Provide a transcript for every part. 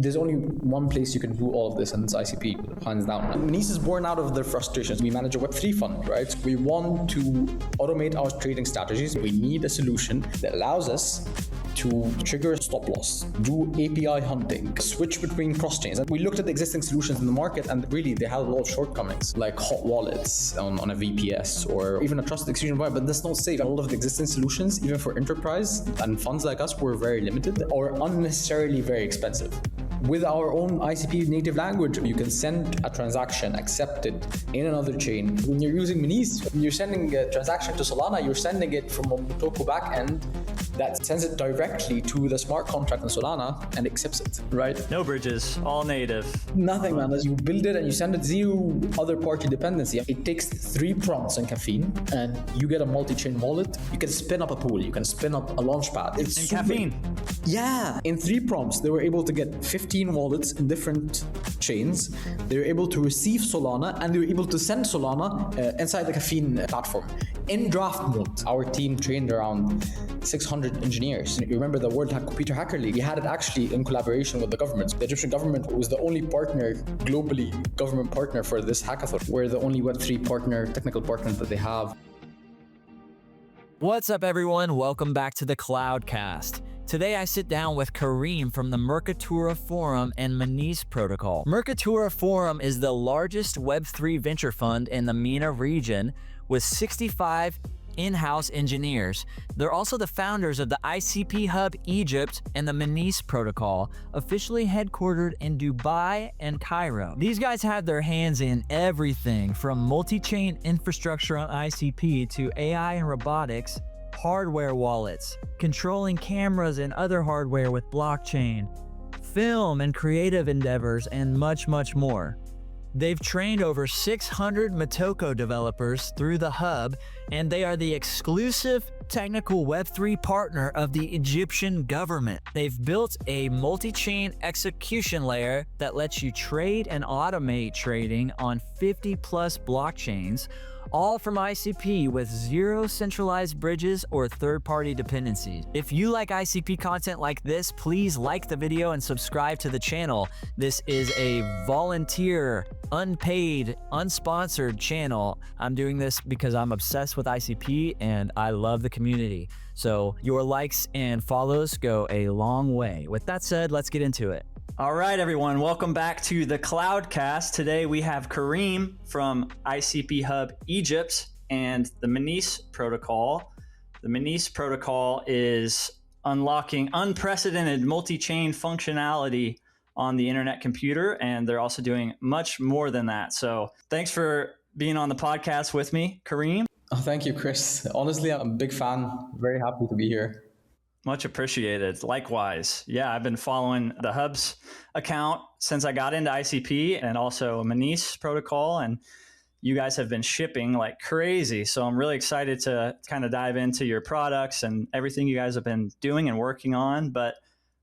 There's only one place you can do all of this, and it's ICP, hands down. Menese is born out of their frustrations. We manage a Web3 fund, right? We want to automate our trading strategies. We need a solution that allows us to trigger stop loss, do API hunting, switch between cross chains. And we looked at the existing solutions in the market, and really they had a lot of shortcomings, like hot wallets on a VPS or even a trusted exchange environment. But that's not safe. A lot of the existing solutions, even for enterprise and funds like us, were very limited or unnecessarily very expensive. With our own ICP native language, you can send a transaction, accept it in another chain. When you're using Menese, when you're sending a transaction to Solana, you're sending it from a Motoko backend that sends it directly to the smart contract in Solana and accepts it, right? No bridges, all native. Nothing, man. As you build it and you send it, zero other party dependency. It takes 3 prompts in Caffeine and you get a multi-chain wallet. You can spin up a pool, you can spin up a launchpad. It's in Caffeine. Yeah. In 3 prompts, they were able to get 15 wallets in different chains. They were able to receive Solana and they were able to send Solana inside the Caffeine platform in draft mode. Our team trained around 600 engineers. You remember the World Computer Hacker League? We had it actually in collaboration with the government. The Egyptian government was the only partner, globally government partner for this hackathon. We're the only Web3 partner, technical partner that they have. What's up, everyone? Welcome back to the CloudCast. Today I sit down with Kareem from the Mercatura Forum and Menese Protocol. Mercatura Forum is the largest Web3 venture fund in the MENA region with 65 in-house engineers. They're also the founders of the ICP Hub Egypt and the Menese Protocol, officially headquartered in Dubai and Cairo. These guys have their hands in everything from multi-chain infrastructure on ICP to AI and robotics, hardware wallets, controlling cameras and other hardware with blockchain, film and creative endeavors, and much, much more. They've trained over 600 Motoko developers through the hub, and they are the exclusive technical Web3 partner of the Egyptian government. They've built a multi-chain execution layer that lets you trade and automate trading on 50 plus blockchains, all from ICP with 0 centralized bridges or third-party dependencies. If you like ICP content like this, please like the video and subscribe to the channel. This is a volunteer, unpaid, unsponsored channel. I'm doing this because I'm obsessed with ICP and I love the community. So your likes and follows go a long way. With that said, let's get into it. All right, everyone, welcome back to the CloudCast. Today we have Kareem from ICP Hub Egypt and the Menese Protocol. The Menese Protocol is unlocking unprecedented multi-chain functionality on the internet computer, and they're also doing much more than that. So thanks for being on the podcast with me, Kareem. Oh, thank you, Chris. Honestly, I'm a big fan. Very happy to be here. Much appreciated. Likewise. Yeah, I've been following the Hub's account since I got into ICP and also Menese Protocol, and you guys have been shipping like crazy. So I'm really excited to kind of dive into your products and everything you guys have been doing and working on. But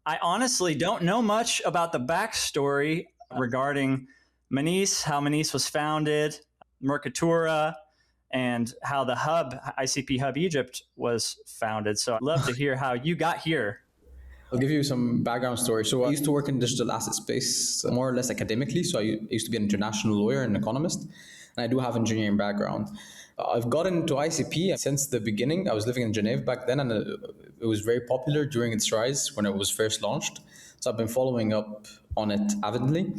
I honestly don't know much about the backstory regarding Menese, how Menese was founded, Mercatura, and how the hub, ICP Hub Egypt, was founded. So I'd love to hear how you got here. I'll give you some background story. So I used to work in digital asset space, more or less academically. So I used to be an international lawyer and economist, and I do have engineering background. I've gotten into ICP since the beginning. I was living in Geneva back then, and it was very popular during its rise when it was first launched. So I've been following up on it avidly.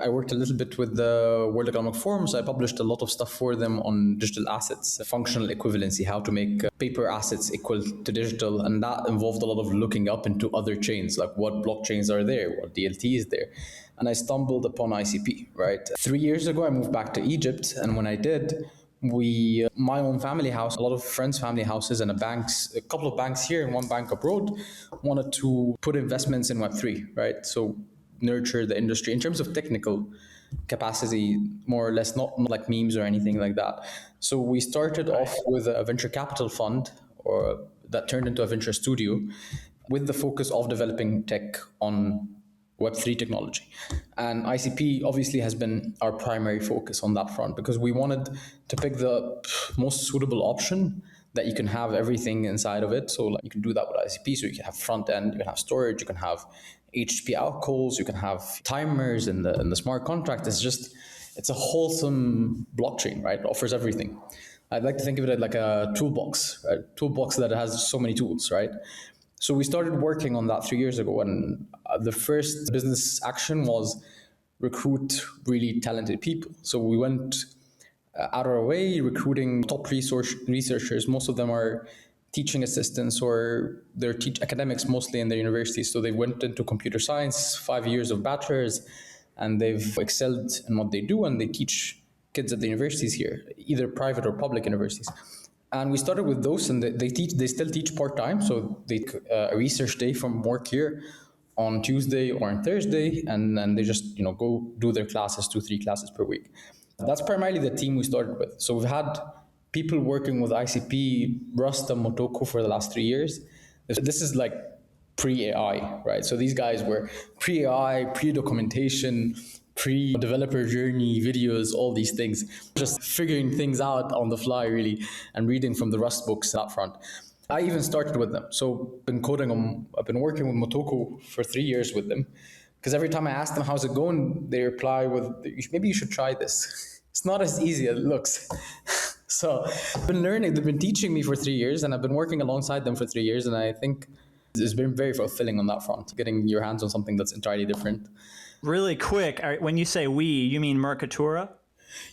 I worked a little bit with the World Economic Forum, so I published a lot of stuff for them on digital assets, functional equivalency, how to make paper assets equal to digital, and that involved a lot of looking up into other chains, like what blockchains are there, what DLT is there. And I stumbled upon ICP, right? 3 years ago, I moved back to Egypt, and when I did, my own family house, a lot of friends' family houses, and a couple of banks here and one bank abroad wanted to put investments in Web3, right? So nurture the industry in terms of technical capacity, more or less, not like memes or anything like that. So we started off with a venture capital fund, or that turned into a venture studio, with the focus of developing tech on Web3 technology. And ICP obviously has been our primary focus on that front because we wanted to pick the most suitable option that you can have everything inside of it. So like you can do that with ICP. So you can have front end, you can have storage, you can have HTTP outcalls, you can have timers in the smart contract. It's a wholesome blockchain, right? It offers everything. I'd like to think of it like a toolbox, right? Toolbox that has so many tools, right? So we started working on that 3 years ago, and the first business action was recruit really talented people. So we went out of our way recruiting top researchers. Most of them are teaching assistants or they're academics mostly in their universities. So they went into computer science, 5 years of bachelor's, and they've excelled in what they do, and they teach kids at the universities here, either private or public universities. And we started with those, and they still teach part-time. So they a research day from work here on Tuesday or on Thursday, and then they just go do their classes, 2-3 classes per week. That's primarily the team we started with. So we've had people working with ICP, Rust, and Motoko for the last 3 years. This is like pre-AI, right? So these guys were pre-AI, pre-documentation, pre-developer journey videos, all these things, just figuring things out on the fly, really, and reading from the Rust books up front. I even started with them. So I've been working with Motoko for 3 years with them. Because every time I ask them, how's it going? They reply with, maybe you should try this. It's not as easy as it looks. So I've been learning, they've been teaching me for 3 years, and I've been working alongside them for 3 years. And I think it's been very fulfilling on that front, getting your hands on something that's entirely different. Really quick, when you say we, you mean Mercatura?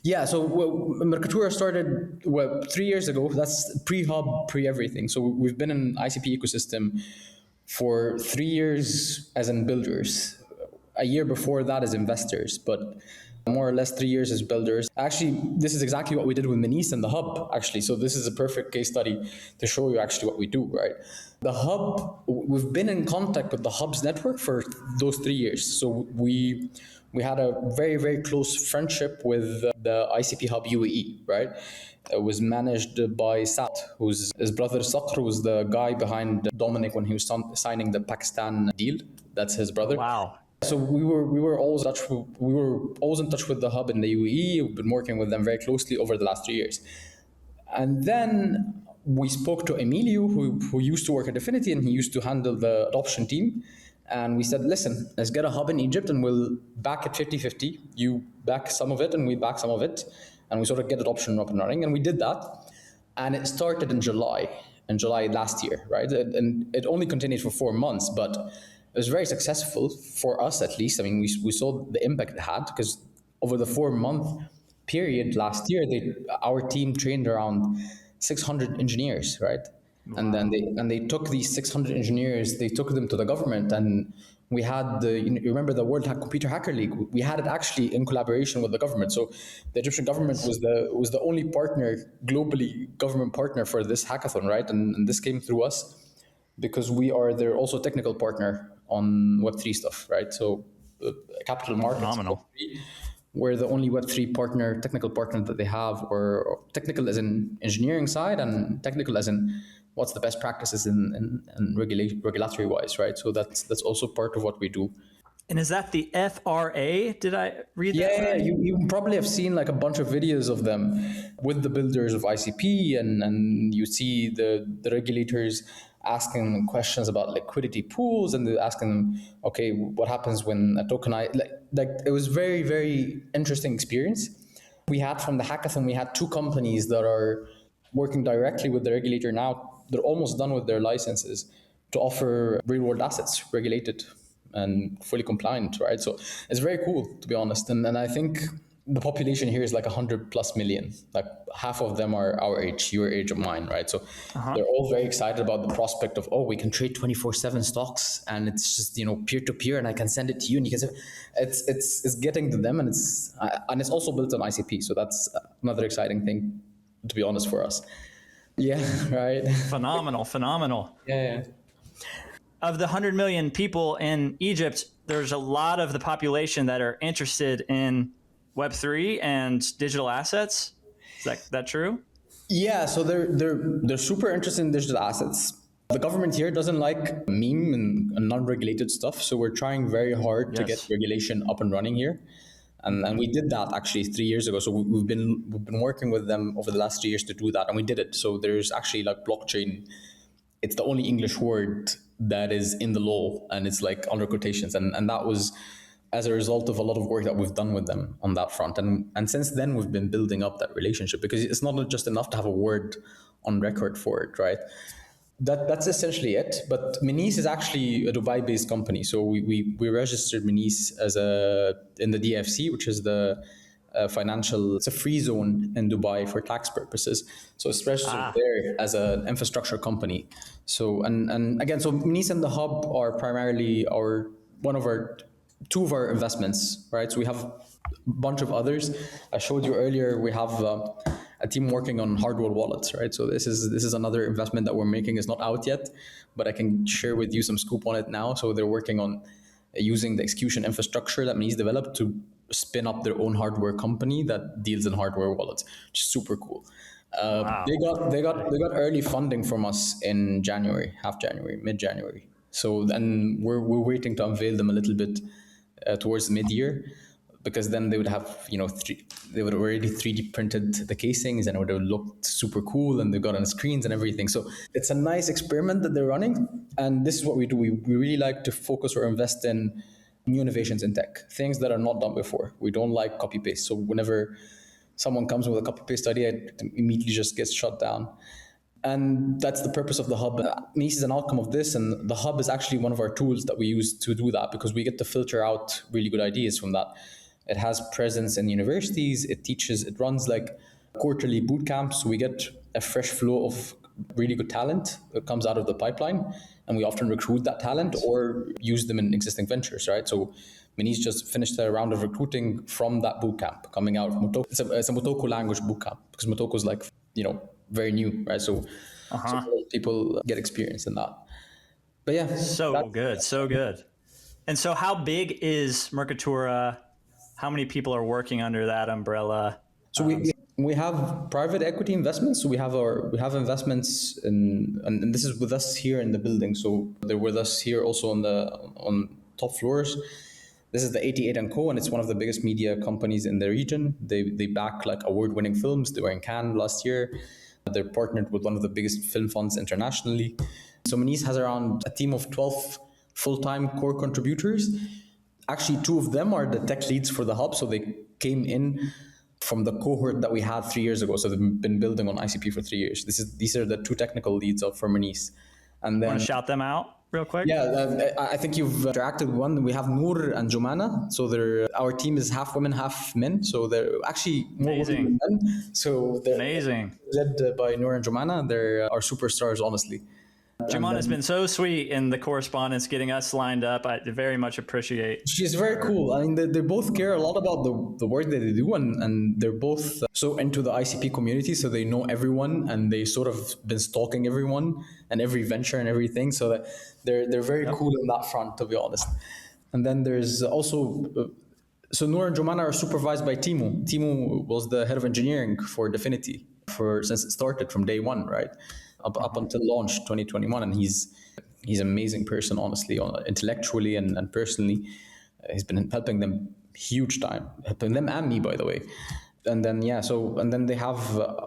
Yeah, so Mercatura started 3 years ago. That's pre-hub, pre-everything. So we've been in ICP ecosystem for 3 years as in builders. A year before that as investors, but more or less 3 years as builders. Actually, this is exactly what we did with Menese and the hub, actually. So this is a perfect case study to show you actually what we do, right? The hub, we've been in contact with the hub's network for those 3 years. So we had a very, very close friendship with the ICP Hub UAE, right? It was managed by Saad, who's his brother Sakhr, was the guy behind Dominic when he was signing the Pakistan deal. That's his brother. Wow. So we were always in touch with the hub in the UAE. We've been working with them very closely over the last 3 years. And then we spoke to Emilio, who used to work at DEFINITY, and he used to handle the adoption team. And we said, listen, let's get a hub in Egypt and we'll back it 50-50. You back some of it and we back some of it. And we sort of get adoption up and running. And we did that. And it started in July last year, right? And it only continued for 4 months, but it was very successful for us, at least. I mean, we saw the impact it had, because over the 4-month period last year, our team trained around 600 engineers, right? Wow. And then they took these 600 engineers, they took them to the government, and we had you remember the World Computer Hacker League? We had it actually in collaboration with the government. So the Egyptian government was the only partner, globally government partner for this hackathon, right? And this came through us because we are their also technical partner on Web3 stuff, right? So capital markets. Phenomenal. We're the only Web3 technical partner that they have, or technical as in engineering side, and technical as in what's the best practices in regulatory wise, right? So that's also part of what we do. And is that the FRA? Did I read that? Yeah, you probably have seen like a bunch of videos of them with the builders of ICP, and you see the regulators asking them questions about liquidity pools, and they're asking them, okay, what happens when a tokenize, like it was very, very interesting experience. We had from the hackathon, we had 2 companies that are working directly with the regulator now. They're almost done with their licenses to offer real world assets, regulated and fully compliant, right? So it's very cool, to be honest. And I think the population here is like 100+ million. Like half of them are our age, your age of mine, right? So they're all very excited about the prospect of, we can trade 24/7 stocks, and it's just peer to peer, and I can send it to you, and you can say, it's getting to them, and it's also built on ICP. So that's another exciting thing, to be honest, for us. Yeah, right. Phenomenal. Yeah. Of the 100 million people in Egypt, there's a lot of the population that are interested in Web3 and digital assets. Is that true? Yeah, so they're super interested in digital assets. The government here doesn't like meme and non-regulated stuff, so we're trying very hard to get regulation up and running here. And we did that actually 3 years ago. So we've been working with them over the last 3 years to do that, and we did it. So there's actually like blockchain. It's the only English word that is in the law, and it's like under quotations. And that was as a result of a lot of work that we've done with them on that front. And since then, we've been building up that relationship, because it's not just enough to have a word on record for it, right? That's essentially it. But Menese is actually a Dubai-based company. So we registered Menese as in the DFC, which is the it's a free zone in Dubai for tax purposes. So it's registered there as an infrastructure company. So and again, so Menese and the Hub are primarily two of our investments, right? So we have a bunch of others. I showed you earlier, we have a team working on hardware wallets, right? So this is another investment that we're making. It's not out yet, but I can share with you some scoop on it now. So they're working on using the execution infrastructure that Menese developed to spin up their own hardware company that deals in hardware wallets, which is super cool. Wow. They got early funding from us in January, mid-January. So then we're waiting to unveil them a little bit towards mid-year, because then they would have, they would have already 3D printed the casings, and it would have looked super cool, and they've got on screens and everything. So it's a nice experiment that they're running. And this is what we do. We really like to focus or invest in new innovations in tech, things that are not done before. We don't like copy paste. So whenever someone comes with a copy paste idea, it immediately just gets shut down. And that's the purpose of the Hub. Menese is an outcome of this, and the Hub is actually one of our tools that we use to do that, because we get to filter out really good ideas from that. It has presence in universities. It runs like quarterly boot camps. So we get a fresh flow of really good talent that comes out of the pipeline, and we often recruit that talent or use them in existing ventures, right? So Menese just finished a round of recruiting from that boot camp coming out of Motoko. It's a Motoko language boot camp, because Motoko is like, very new, right? So people get experience in that. But yeah. So good. And so how big is Mercatura? How many people are working under that umbrella? So we have private equity investments. So we have investments and this is with us here in the building. So they're with us here also on top floors. This is the 88 & Co, and it's one of the biggest media companies in the region. They back like award-winning films. They were in Cannes last year. They're partnered with one of the biggest film funds internationally. So Menese has around a team of 12 full-time core contributors. Actually, 2 of them are the tech leads for the Hub. So they came in from the cohort that we had 3 years ago. So they've been building on ICP for 3 years. These are the 2 technical leads for Menese. And then, want to shout them out real quick? Yeah, I think you've interacted with one. We have Nour and Jumana. So our team is half women, half men. So they're actually more women than men. So they're amazing. Led by Nour and Jumana. They're our superstars, honestly. Jumana's been so sweet in the correspondence, getting us lined up. I very much appreciate. She's very cool. I mean, they both care a lot about the work that they do, and they're both so into the ICP community, so they know everyone, and they sort of been stalking everyone and every venture and everything. So that they're very cool in that front, to be honest. And then there's also so Nour and Jumana are supervised by Timo. Timo was the head of engineering for DEFINITY since it started from day one, right? Up until launch 2021, and he's an amazing person, honestly, intellectually and personally. He's been helping them huge time, helping them and me, by the way. And then then they have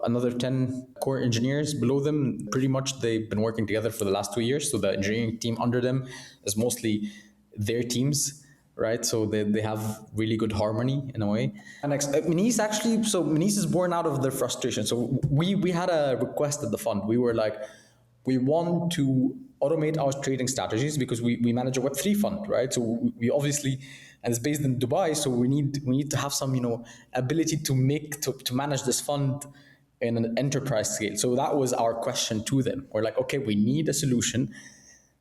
another 10 core engineers below them. Pretty much they've been working together for the last 2 years. So the engineering team under them is mostly their teams, right? So they have really good harmony in a way. And Menese actually, so Menese is born out of their frustration. So we had a request at the fund. We were like, we want to automate our trading strategies because we manage a Web3 fund, right? So we obviously, and it's based in Dubai, so we need to have some ability to manage this fund in an enterprise scale. So that was our question to them. We're like, okay, we need a solution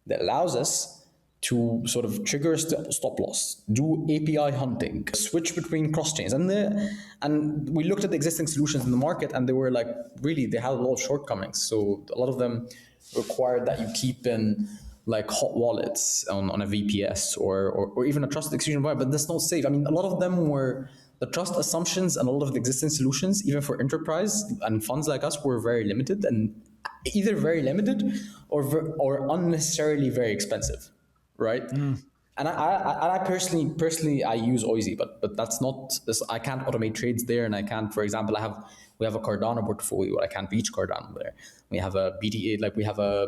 that allows us to sort of trigger stop loss, do API hunting, switch between cross chains, and we looked at the existing solutions in the market, and they were like, really, they had a lot of shortcomings. So a lot of them required that you keep in like hot wallets on a VPS or even a trusted execution environment, but that's not safe. I mean, a lot of them were the trust assumptions, and a lot of the existing solutions, even for enterprise and funds like us, were very limited, and either very limited or unnecessarily very expensive. Right. And I personally I use Oisy, but that's not this. I can't automate trades there, and I can't. For example, we have a Cardano portfolio. I can't reach Cardano there. We have a BTA, like we have a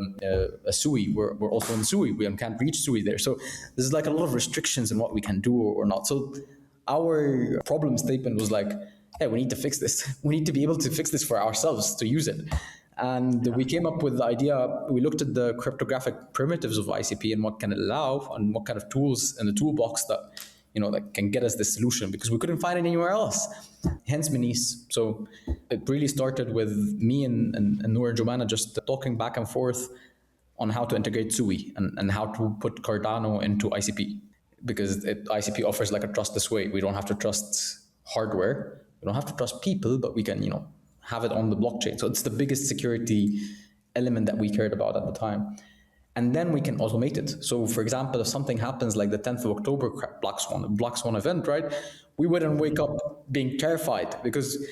SUI. We're also in SUI. We can't reach SUI there. So there's like a lot of restrictions in what we can do or not. So our problem statement was like, hey, we need to fix this. We need to be able to fix this for ourselves to use it. And we came up with the idea, we looked at the cryptographic primitives of ICP and what can it allow and what kind of tools in the toolbox that, that can get us this solution, because we couldn't find it anywhere else. Hence Menese. So it really started with me and Nour and Jumana just talking back and forth on how to integrate SUI and how to put Cardano into ICP, because ICP offers like a trustless way. We don't have to trust hardware. We don't have to trust people, but we can, have it on the blockchain. So it's the biggest security element that we cared about at the time. And then we can automate it. So for example, if something happens like the 10th of October Black Swan event, right? We wouldn't wake up being terrified, because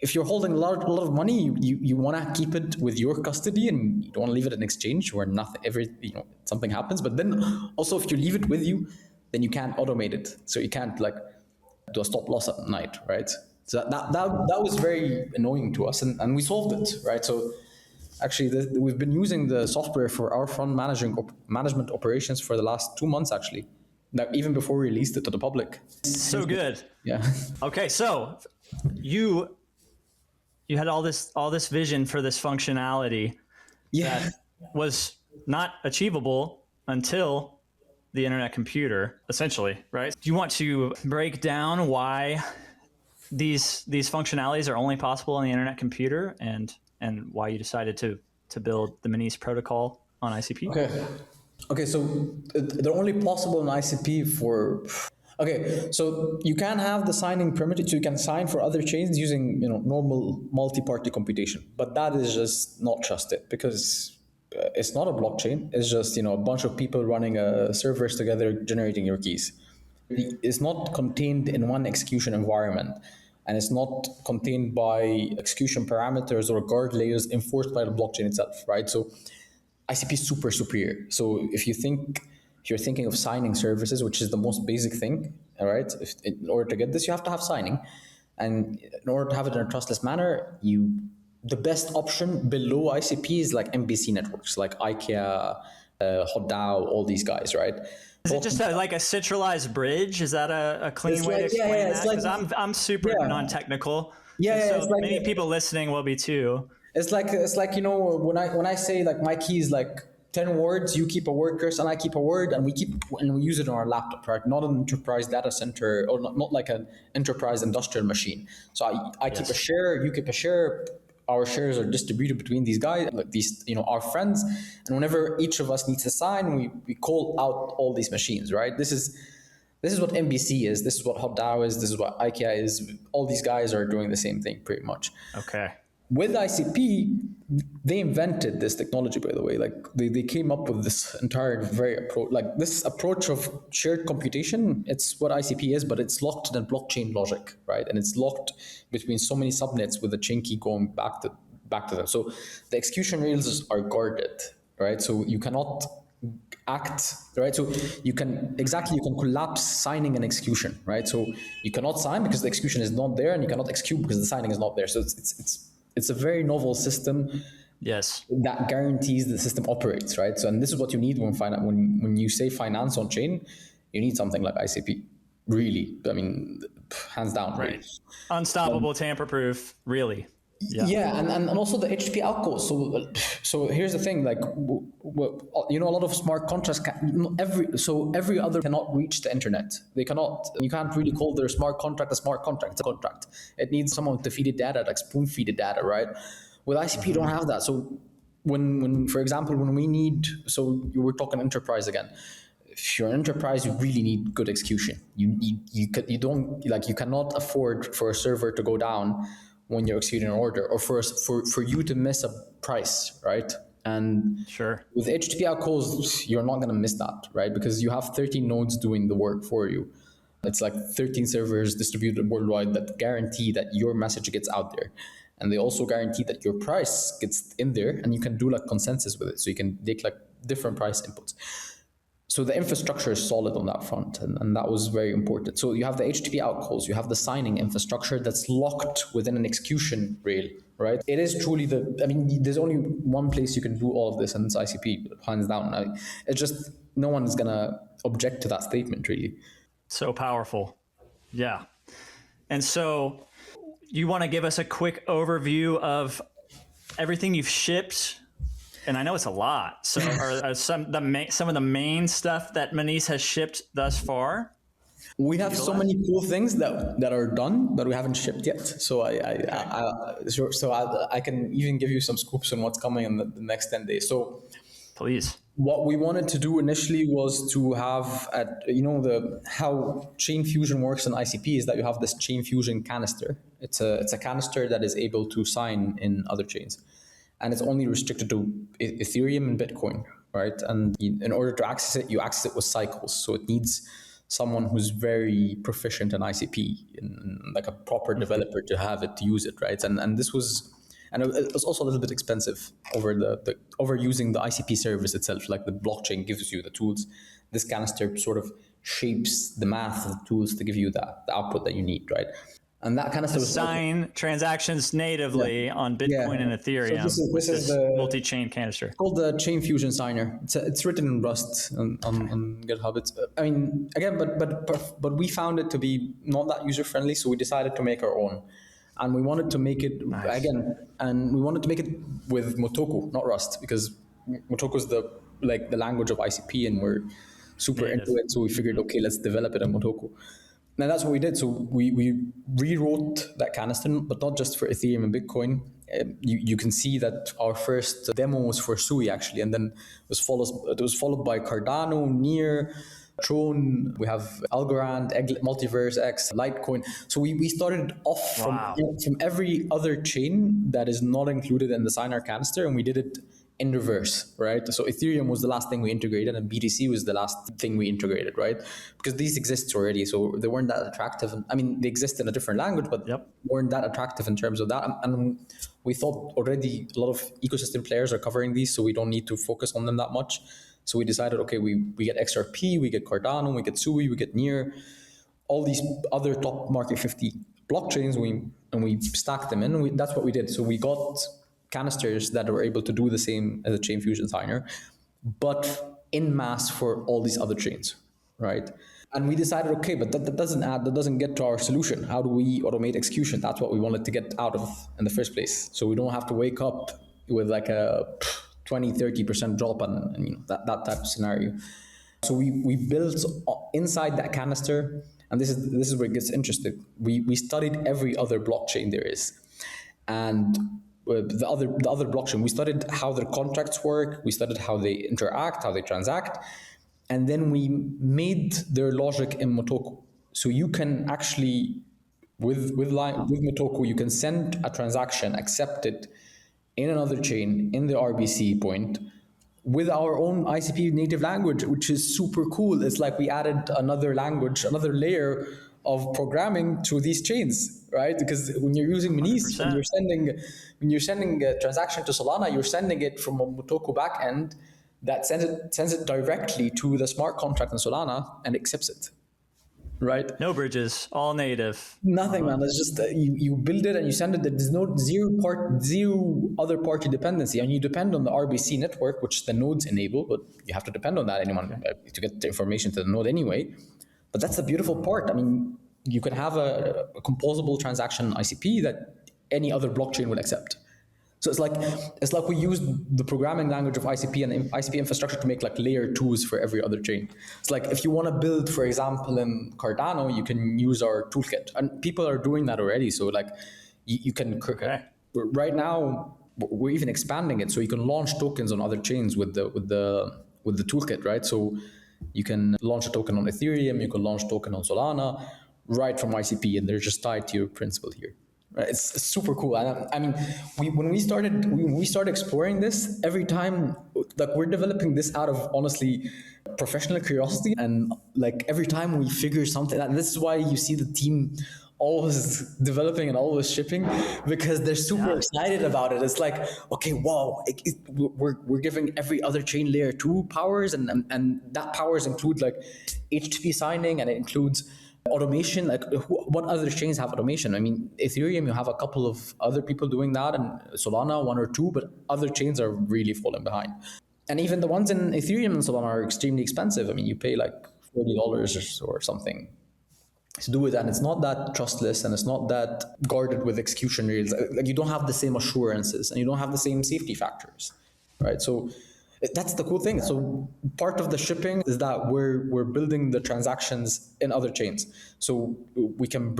if you're holding a lot of money, you want to keep it with your custody and you don't want to leave it in exchange where something happens. But then also if you leave it with you, then you can't automate it. So you can't like do a stop loss at night, right? So that was very annoying to us, and we solved it, right? So actually, we've been using the software for our fund management operations for the last 2 months, actually, even before we released it to the public. So good. Yeah. Okay, so you had all this vision for this functionality that was not achievable until the internet computer, essentially, right? Do you want to break down why these functionalities are only possible on the internet computer, and why you decided to build the Menese protocol on ICP? Okay, so they're only possible in ICP so you can have the signing primitive, so you can sign for other chains using normal multi-party computation, but that is just not trusted, because it's not a blockchain. It's just a bunch of people running servers together generating your keys. It's not contained in one execution environment, and it's not contained by execution parameters or guard layers enforced by the blockchain itself, right? So ICP is super superior. So if you're thinking of signing services, which is the most basic thing, all right? In order to get this, you have to have signing, and in order to have it in a trustless manner, the best option below ICP is like MBC networks, like IKEA, HotDAO, all these guys, right? Is it just like a centralized bridge? Is that a clean way to explain that? Because I'm super non-technical. So many people listening will be too. It's like when I say like my key is like 10 words, you keep a word, Chris, and I keep a word, and we use it on our laptop, right? Not an enterprise data center, or not like an enterprise industrial machine. So I keep a share, you keep a share. Our shares are distributed between these guys, like these, our friends. And whenever each of us needs to sign, we call out all these machines, right? This is what MBC is. This is what HotDAO is. This is what IKEA is. All these guys are doing the same thing, pretty much. Okay. With ICP, they invented this technology, by the way. Like they came up with this entire this approach of shared computation. It's what ICP is, but it's locked in blockchain logic, right? And it's locked between so many subnets with a chain key going back to them. So the execution rails are guarded, right? So you cannot act, right? So you can collapse signing and execution, right? So you cannot sign because the execution is not there, and you cannot execute because the signing is not there. So it's a very novel system. Yes. That guarantees the system operates, right? So, and this is what you need when you say finance on chain, you need something like ICP. Really, I mean, hands down. Right. Really. Unstoppable, tamper-proof. Really. Yeah, and also the HTTP outcalls. So here's the thing, like, a lot of smart contracts every other cannot reach the internet. They cannot. You can't really call their smart contract a smart contract. It's a contract. It needs someone to feed it data, like spoon feed it data, right? With ICP, you don't have that. So when for example, when we need, so you were talking enterprise again. If you're an enterprise, you really need good execution. You cannot afford for a server to go down when you're executing an order, or for you to miss a price, right? And sure, with HTTP outcalls, you're not going to miss that, right? Because you have 13 nodes doing the work for you. It's like 13 servers distributed worldwide that guarantee that your message gets out there. And they also guarantee that your price gets in there, and you can do like consensus with it. So you can take like different price inputs. So the infrastructure is solid on that front, and that was very important. So you have the HTTP outcalls, you have the signing infrastructure that's locked within an execution rail, right? It is truly there's only one place you can do all of this, and it's ICP, hands down. It's just, no one's gonna object to that statement, really. So powerful. Yeah. And so you want to give us a quick overview of everything you've shipped? And I know it's a lot. So are some of the main stuff that Menese has shipped thus far? We have so many cool things that are done, but we haven't shipped yet. So I can even give you some scoops on what's coming in the next 10 days. So please. What we wanted to do initially was to have, how chain fusion works in ICP is that you have this chain fusion canister. It's a canister that is able to sign in other chains. And it's only restricted to Ethereum and Bitcoin, right? And in order to access it, you access it with cycles. So it needs someone who's very proficient in ICP, like a proper developer to have it, to use it, right? And this was, and it was also a little bit expensive over using the ICP service itself. Like the blockchain gives you the tools. This canister sort of shapes the math of the tools to give you the output that you need, right? And that kind of stuff. Sign transactions natively on Bitcoin and Ethereum. So this is the multi-chain canister. It's called the Chain Fusion Signer. It's written in Rust on GitHub. But we found it to be not that user friendly, so we decided to make our own. And we wanted to make it with Motoko, not Rust, because Motoko is the language of ICP, and we're super into it. So we figured, okay, let's develop it in Motoko. And that's what we did. So we rewrote that canister, but not just for Ethereum and Bitcoin. You can see that our first demo was for Sui, actually, and then it was followed by Cardano, Nour, Tron. We have Algorand, Multiverse X, Litecoin. So we started off from every other chain that is not included in the signer canister, and we did it in reverse, right? So Ethereum was the last thing we integrated, and BTC was the last thing we integrated, right? Because these exist already, so they weren't that attractive. They exist in a different language, but weren't that attractive in terms of that. And we thought already a lot of ecosystem players are covering these, so we don't need to focus on them that much. So we decided, okay, we get XRP, we get Cardano, we get Sui, we get Nour, all these other top market 50 blockchains, and we stacked them in, and that's what we did. So we got canisters that were able to do the same as a chain fusion signer, but in mass for all these other chains, right? And we decided, okay, but that doesn't get to our solution. How do we automate execution? That's what we wanted to get out of in the first place. So we don't have to wake up with like a 20-30% drop and that type of scenario. So we built inside that canister, and this is where it gets interesting. We studied every other blockchain there is, and the other blockchain. We studied how their contracts work. We studied how they interact, how they transact, and then we made their logic in Motoko. So you can actually, with Motoko, you can send a transaction, accept it in another chain in the RBC point with our own ICP native language, which is super cool. It's like we added another language, another layer of programming to these chains, right? Because when you're using Menese, when you're sending a transaction to Solana, you're sending it from a Motoko backend that sends it directly to the smart contract in Solana and accepts it, right? No bridges, all native. Nothing, man. It's just you build it and you send it. There's zero other party dependency, and you depend on the RBC network, which the nodes enable, but you have to depend on that to get the information to the node anyway. But that's the beautiful part. You can have a composable transaction ICP that any other blockchain will accept. So it's like we used the programming language of ICP and ICP infrastructure to make like layer 2s for every other chain. It's like if you want to build, for example, in Cardano, you can use our toolkit, and people are doing that already. So like you can right now we're even expanding it, so you can launch tokens on other chains with the toolkit, right? So you can launch a token on Ethereum, you can launch a token on Solana, right from ICP, and they're just tied to your principal here. Right? It's super cool. When we started exploring this, every time, like, we're developing this out of honestly professional curiosity, and like every time we figure something, and this is why you see the team always developing and always shipping because they're super excited about it. It's like, okay, wow, we're giving every other chain layer 2 powers, and that powers include like HTTP signing, and it includes automation. Like what other chains have automation? I mean, Ethereum, you have a couple of other people doing that, and Solana 1 or 2, but other chains are really falling behind. And even the ones in Ethereum and Solana are extremely expensive. I mean, you pay like $40 or something to do it, and it's not that trustless, and it's not that guarded with execution rails. Like you don't have the same assurances, and you don't have the same safety factors, right? So that's the cool thing. So part of the shipping is that we're building the transactions in other chains. So we can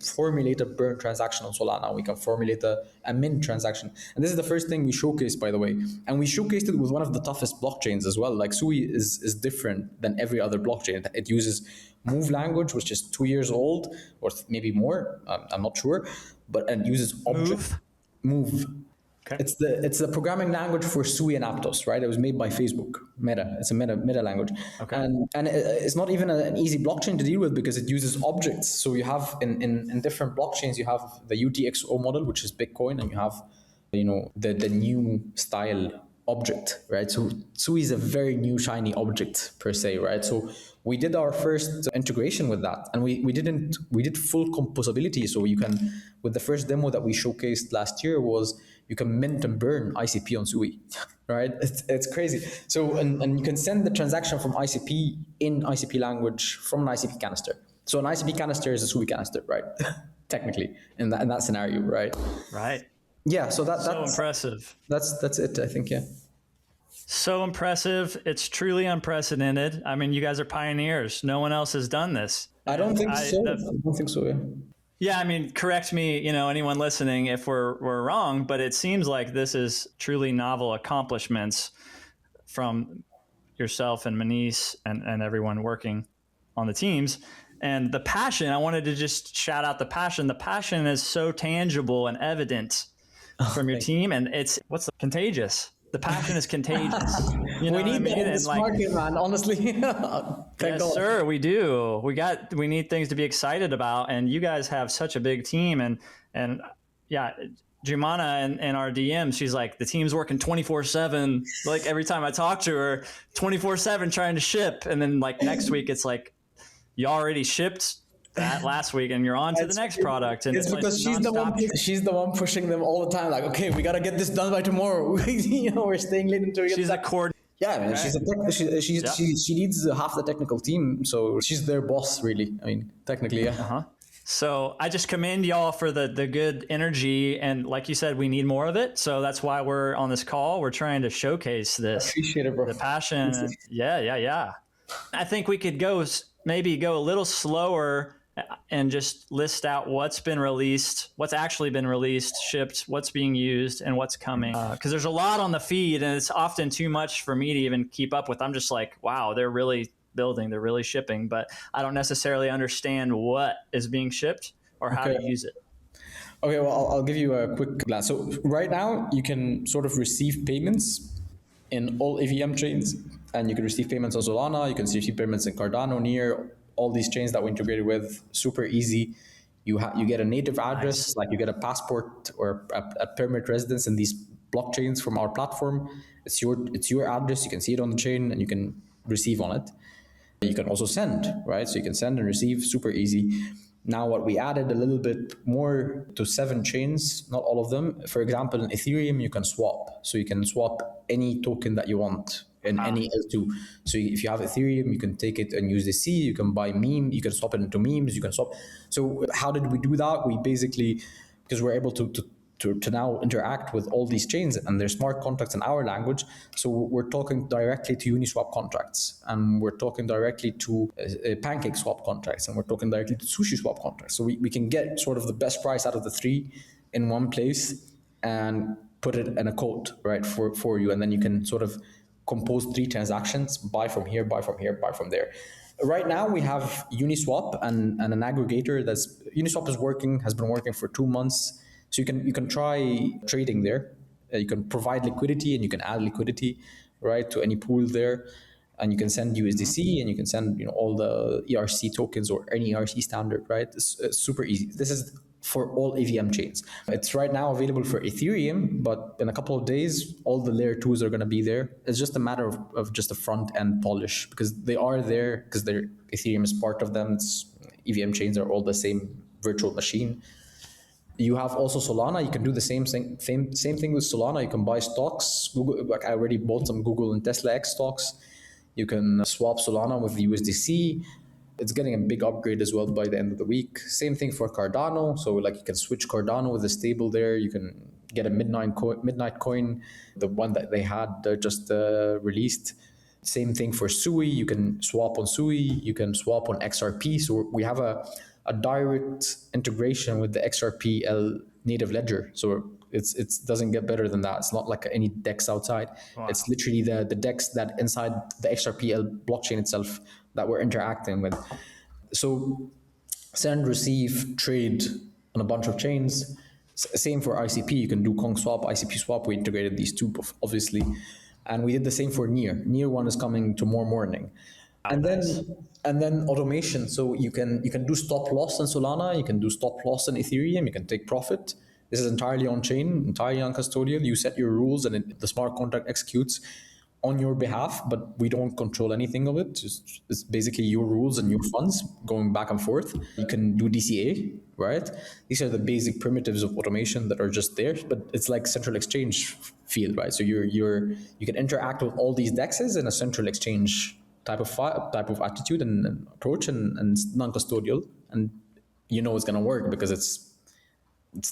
formulate a burn transaction on Solana. We can formulate a mint transaction. And this is the first thing we showcased, by the way. And we showcased it with one of the toughest blockchains as well. Like Sui is different than every other blockchain. It uses Move language, which is 2 years old, or maybe more. I'm not sure, but it uses object Move. Okay. It's the programming language for Sui and Aptos, right? It was made by Facebook, Meta. It's a Meta language. Okay. And it's not even an easy blockchain to deal with because it uses objects. So you have in different blockchains, you have the UTXO model, which is Bitcoin, and you have the new style object, right? So Sui is a very new shiny object per se, right? So we did our first integration with that, and we did full composability. So you can, with the first demo that we showcased last year, was you can mint and burn ICP on Sui, right? It's crazy. So and you can send the transaction from ICP in ICP language from an ICP canister. So an ICP canister is a Sui canister, right? Technically, in that scenario, right? Right. Yeah. So that's impressive. That's it. I think. Yeah. So impressive. It's truly unprecedented. I mean, you guys are pioneers. No one else has done this. I don't think so. I don't think so, yeah. Yeah, I mean, correct me, anyone listening if we're wrong, but it seems like this is truly novel accomplishments from yourself and Menese and everyone working on the teams. And the passion, I wanted to just shout out the passion. The passion is so tangible and evident from your team, and it's contagious. The passion is contagious. We need that in this market, man, honestly. Yes, sir, we do. We need things to be excited about, and you guys have such a big team. And yeah, Jumana in our DM, she's like, the team's working 24/7. Like every time I talk to her, 24/7 trying to ship. And then like next week, it's like, you already shipped that last week and you're on to the next product. And it's because she's the one pushing them all the time. Like, okay, we got to get this done by tomorrow. We're staying late until we get She's a cord. Yeah, man, okay. She leads half the technical team. So she's their boss, really. I mean, technically, yeah. Uh-huh. So I just commend y'all for the good energy. And like you said, we need more of it. So that's why we're on this call. We're trying to showcase this. I appreciate it, bro. The passion. Yeah. I think we could maybe go a little slower and just list out what's been released, what's actually been released, shipped, what's being used, and what's coming. Because there's a lot on the feed, and it's often too much for me to even keep up with. I'm just like, wow, they're really building, they're really shipping, but I don't necessarily understand what is being shipped or how to use it. Okay, well, I'll give you a quick glance. So right now, you can sort of receive payments in all EVM chains, and you can receive payments on Solana, you can receive payments in Cardano, Nour, all these chains that we integrated with, super easy. You get a native address, nice. Like you get a passport or a permanent residence in these blockchains from our platform. It's your address. You can see it on the chain and you can receive on it. You can also send, right? So you can send and receive, super easy. Now what we added a little bit more to 7 chains, not all of them. For example, in Ethereum, you can swap. So you can swap any token that you want in any L2. So if you have Ethereum, you can take it and use the C, you can buy meme, you can swap it into memes, you can swap. So how did we do that? We basically, because we're able to now interact with all these chains and their smart contracts in our language. So we're talking directly to Uniswap contracts, and we're talking directly to PancakeSwap contracts, and we're talking directly to SushiSwap contracts. So we can get sort of the best price out of the 3 in one place and put it in a code, right, for you. And then you can sort of compose 3 transactions, buy from here, buy from here, buy from there. Right now we have Uniswap and an aggregator Uniswap has been working for 2 months. So you can try trading there. You can provide liquidity and you can add liquidity, right, to any pool there. and you can send USDC and you can send all the ERC tokens or any ERC standard, right? It's super easy. This is for all EVM chains. It's right now available for Ethereum, but in a couple of days, all the layer 2s are going to be there. It's just a matter of just a front end polish, because they are there because Ethereum is part of them. EVM chains are all the same virtual machine. You have also Solana. You can do the same thing with Solana. You can buy stocks. Google, like I already bought some Google and Tesla X stocks. You can swap Solana with USDC. It's getting a big upgrade as well by the end of the week. Same thing for Cardano. So like you can switch Cardano with a stable there. You can get a midnight coin, the one that they had just released. Same thing for Sui. You can swap on Sui. You can swap on XRP. So we have a direct integration with the XRP native ledger. So it doesn't get better than that. It's not like any DEX outside. Wow. It's literally the DEX that inside the XRP blockchain itself that we're interacting with. So send, receive, trade on a bunch of chains. Same for ICP. You can do Kong Swap, ICP Swap. We integrated these two, obviously. And we did the same for Nour. Nour one is coming tomorrow morning. And then automation. So you can do stop loss in Solana. You can do stop loss in Ethereum. You can take profit. This is entirely on chain, entirely non-custodial. You set your rules and the smart contract executes on your behalf, but we don't control anything of it. It's basically your rules and your funds going back and forth. You can do DCA, right? These are the basic primitives of automation that are just there, but it's like central exchange field, right? So you can interact with all these DEXs in a central exchange type of attitude and approach, and non-custodial, and it's going to work because it's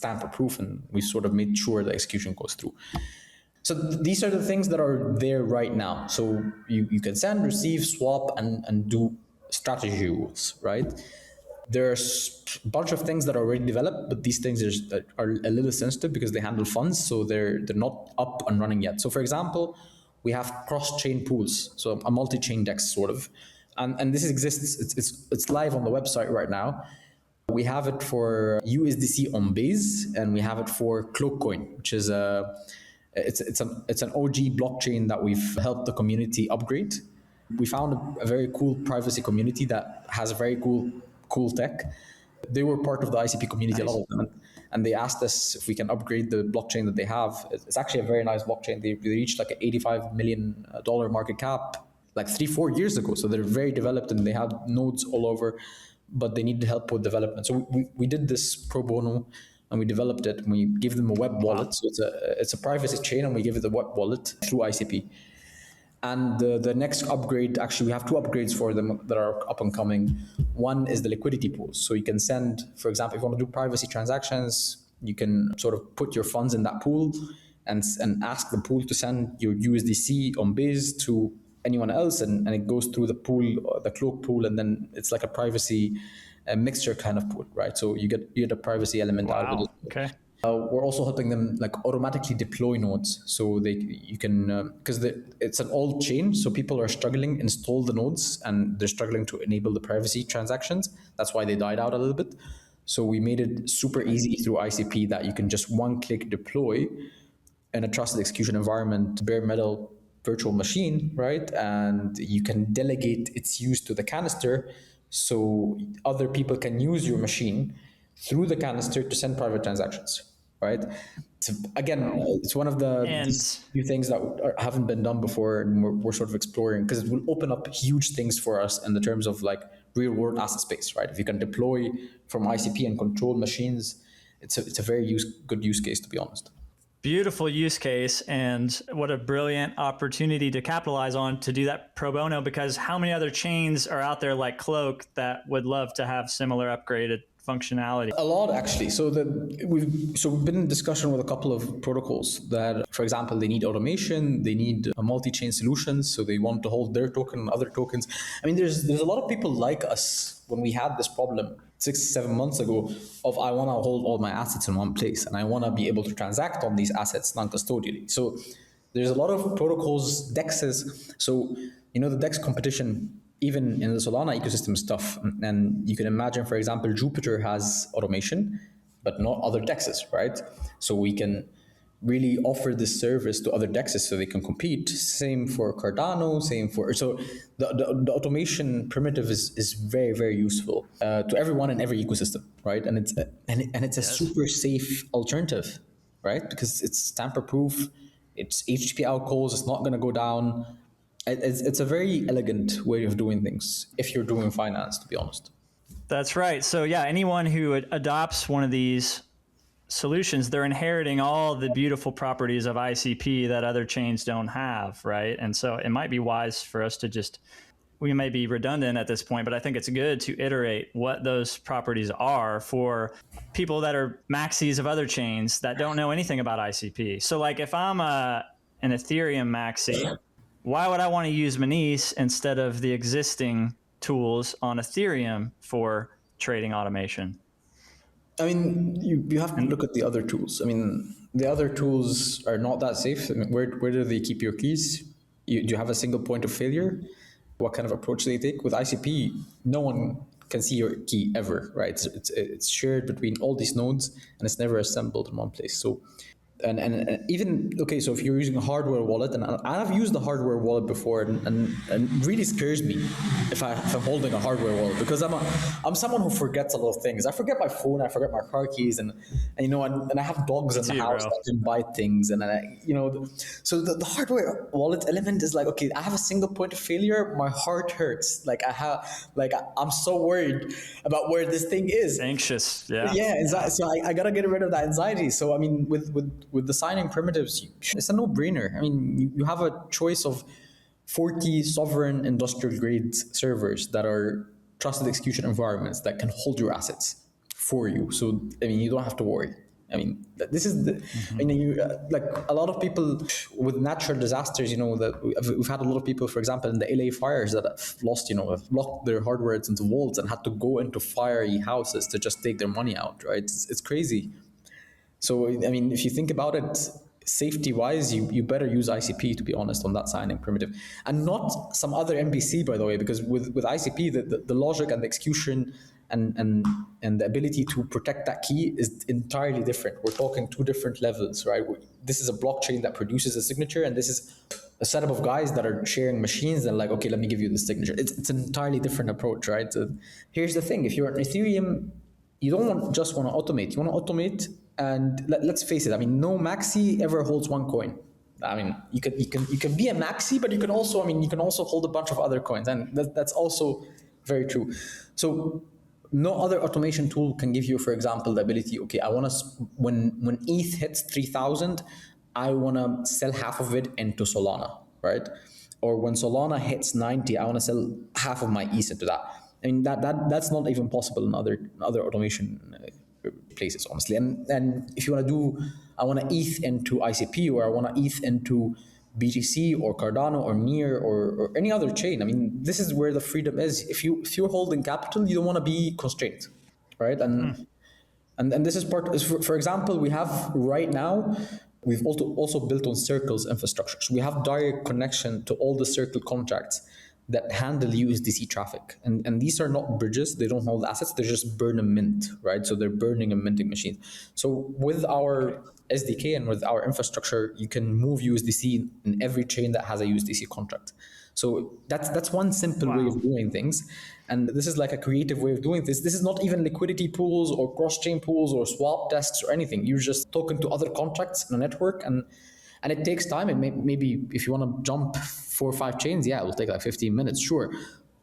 tamper proof, and we sort of made sure the execution goes through. So these are the things that are there right now. So you can send, receive, swap, and do strategy rules, right? There's a bunch of things that are already developed, but these things are a little sensitive because they handle funds, so they're not up and running yet. So for example, we have cross-chain pools, so a multi-chain DEX sort of, and this exists. It's live on the website right now. We have it for USDC on Base, and we have it for Cloak coin, which is it's an OG blockchain that we've helped the community upgrade. We found a very cool privacy community that has a very cool tech. They were part of the ICP community, nice. A lot of them, and they asked us if we can upgrade the blockchain that they have. It's actually a very nice blockchain. They reached like an $85 million market cap like 3-4 years ago. So they're very developed and they have nodes all over, but they need help with development. So we did this pro bono, and we developed it, and we gave them a web wallet. So it's a privacy chain, and we give it a web wallet through ICP. And the next upgrade, actually we have 2 upgrades for them that are up and coming. One is the liquidity pools. So you can send, for example, if you want to do privacy transactions, you can sort of put your funds in that pool and ask the pool to send your USDC on Base to anyone else, and it goes through the pool, the Cloak pool, and then it's like a privacy mixture kind of pool, right? So you get a privacy element out of it. Okay. We're also helping them like automatically deploy nodes, so you can because it's an old chain, so people are struggling install the nodes, and they're struggling to enable the privacy transactions. That's why they died out a little bit. So we made it super easy through ICP that you can just one-click deploy in a trusted execution environment, bare metal virtual machine, right? And you can delegate its use to the canister, so other people can use your machine through the canister to send private transactions, right? So again, it's one of the few things that haven't been done before, and we're sort of exploring, because it will open up huge things for us in the terms of like real world asset space, right? If you can deploy from ICP and control machines, it's a very good use case, to be honest. Beautiful use case, and what a brilliant opportunity to capitalize on to do that pro bono, because how many other chains are out there like Cloak that would love to have similar upgraded functionality? A lot, actually. So we've been in discussion with a couple of protocols that, for example, they need automation, they need a multi-chain solutions, so they want to hold their token and other tokens. I mean, there's a lot of people like us when we had this problem 6-7 months ago of I want to hold all my assets in one place, and I want to be able to transact on these assets non-custodially. So there's a lot of protocols, DEXs. So the DEX competition, even in the Solana ecosystem stuff, and you can imagine, for example, Jupiter has automation, but not other DEXs, right? So we can really offer this service to other DEXs so they can compete. Same for Cardano, so the automation primitive is very, very useful to everyone in every ecosystem, right? And it's a super safe alternative, right? Because it's tamper proof, it's HTTP outcalls, it's not going to go down. It's a very elegant way of doing things if you're doing finance, to be honest. That's right. So yeah, anyone who adopts one of these solutions, they're inheriting all the beautiful properties of ICP that other chains don't have, right? And so it might be wise for us to we may be redundant at this point, but I think it's good to iterate what those properties are for people that are maxis of other chains that don't know anything about ICP. So like if I'm an Ethereum maxi, why would I want to use Menese instead of the existing tools on Ethereum for trading automation? I mean, you have to look at the other tools. I mean, the other tools are not that safe. I mean, where do they keep your keys? Do you have a single point of failure? What kind of approach do they take? With ICP, no one can see your key ever, right? It's shared between all these nodes, and it's never assembled in one place. So, and even, okay, so if you're using a hardware wallet, and I've used the hardware wallet before, and it really scares me if I'm holding a hardware wallet, because I'm someone who forgets a lot of things. I forget my phone, I forget my car keys, and I have dogs in the house that can buy things, and so the hardware wallet element is like, okay, I have a single point of failure, my heart hurts. I'm so worried about where this thing is. Anxious, yeah. Yeah, exactly. So I gotta get rid of that anxiety. So I mean, with the signing primitives, it's a no-brainer. I mean, you have a choice of 40 sovereign industrial grade servers that are trusted execution environments that can hold your assets for you. So, I mean, you don't have to worry. I mean, this is like a lot of people with natural disasters, that we've had a lot of people, for example, in the LA fires that have lost, have locked their hardware into walls and had to go into fiery houses to just take their money out, right? It's crazy. So, I mean, if you think about it, safety-wise, you better use ICP, to be honest, on that signing primitive. And not some other MVC, by the way, because with ICP, the logic and the execution and the ability to protect that key is entirely different. We're talking two different levels, right? This is a blockchain that produces a signature, and this is a setup of guys that are sharing machines and like, okay, let me give you the signature. It's an entirely different approach, right? So here's the thing. If you're on Ethereum, you don't just want to automate. You want to automate. And let's face it, I mean, no maxi ever holds one coin. I mean, you can be a maxi, but you can also hold a bunch of other coins, and that's also very true. So no other automation tool can give you, for example, the ability, okay, I want to, when ETH hits 3,000, I want to sell half of it into Solana, right? Or when Solana hits 90, I want to sell half of my ETH into that. I mean, that's not even possible in other automation places, honestly. And if you want to do, I want to ETH into ICP, or I want to ETH into BTC or Cardano or Nour or any other chain. I mean, this is where the freedom is. If you're holding capital, you don't want to be constrained, right? And this is part. For example, we have right now, we've also built on Circle's infrastructure. So we have direct connection to all the Circle contracts that handle USDC traffic. And these are not bridges, they don't hold assets, they just burn a mint, right? So they're burning and minting machines. So with our SDK and with our infrastructure, you can move USDC in every chain that has a USDC contract. So that's one simple way of doing things. And this is like a creative way of doing this. This is not even liquidity pools or cross-chain pools or swap desks or anything. You're just talking to other contracts in a network, and it takes time. And maybe if you want to jump 4 or 5 chains, yeah, it will take like 15 minutes, sure.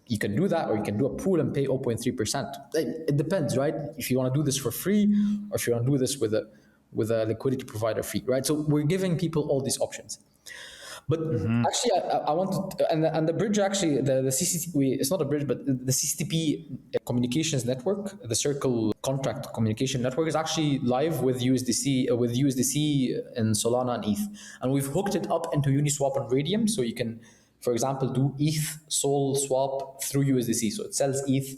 You can do that, or you can do a pool and pay 0.3%. It depends, right? If you want to do this for free, or if you want to do this with a liquidity provider fee, right? So we're giving people all these options. But actually, I want to, and the bridge actually, the CCTP, it's not a bridge, but the CCTP communications network, the Circle contract communication network, is actually live with USDC in Solana and ETH. And we've hooked it up into Uniswap and Radium, so you can, for example, do ETH Sol swap through USDC. So it sells ETH,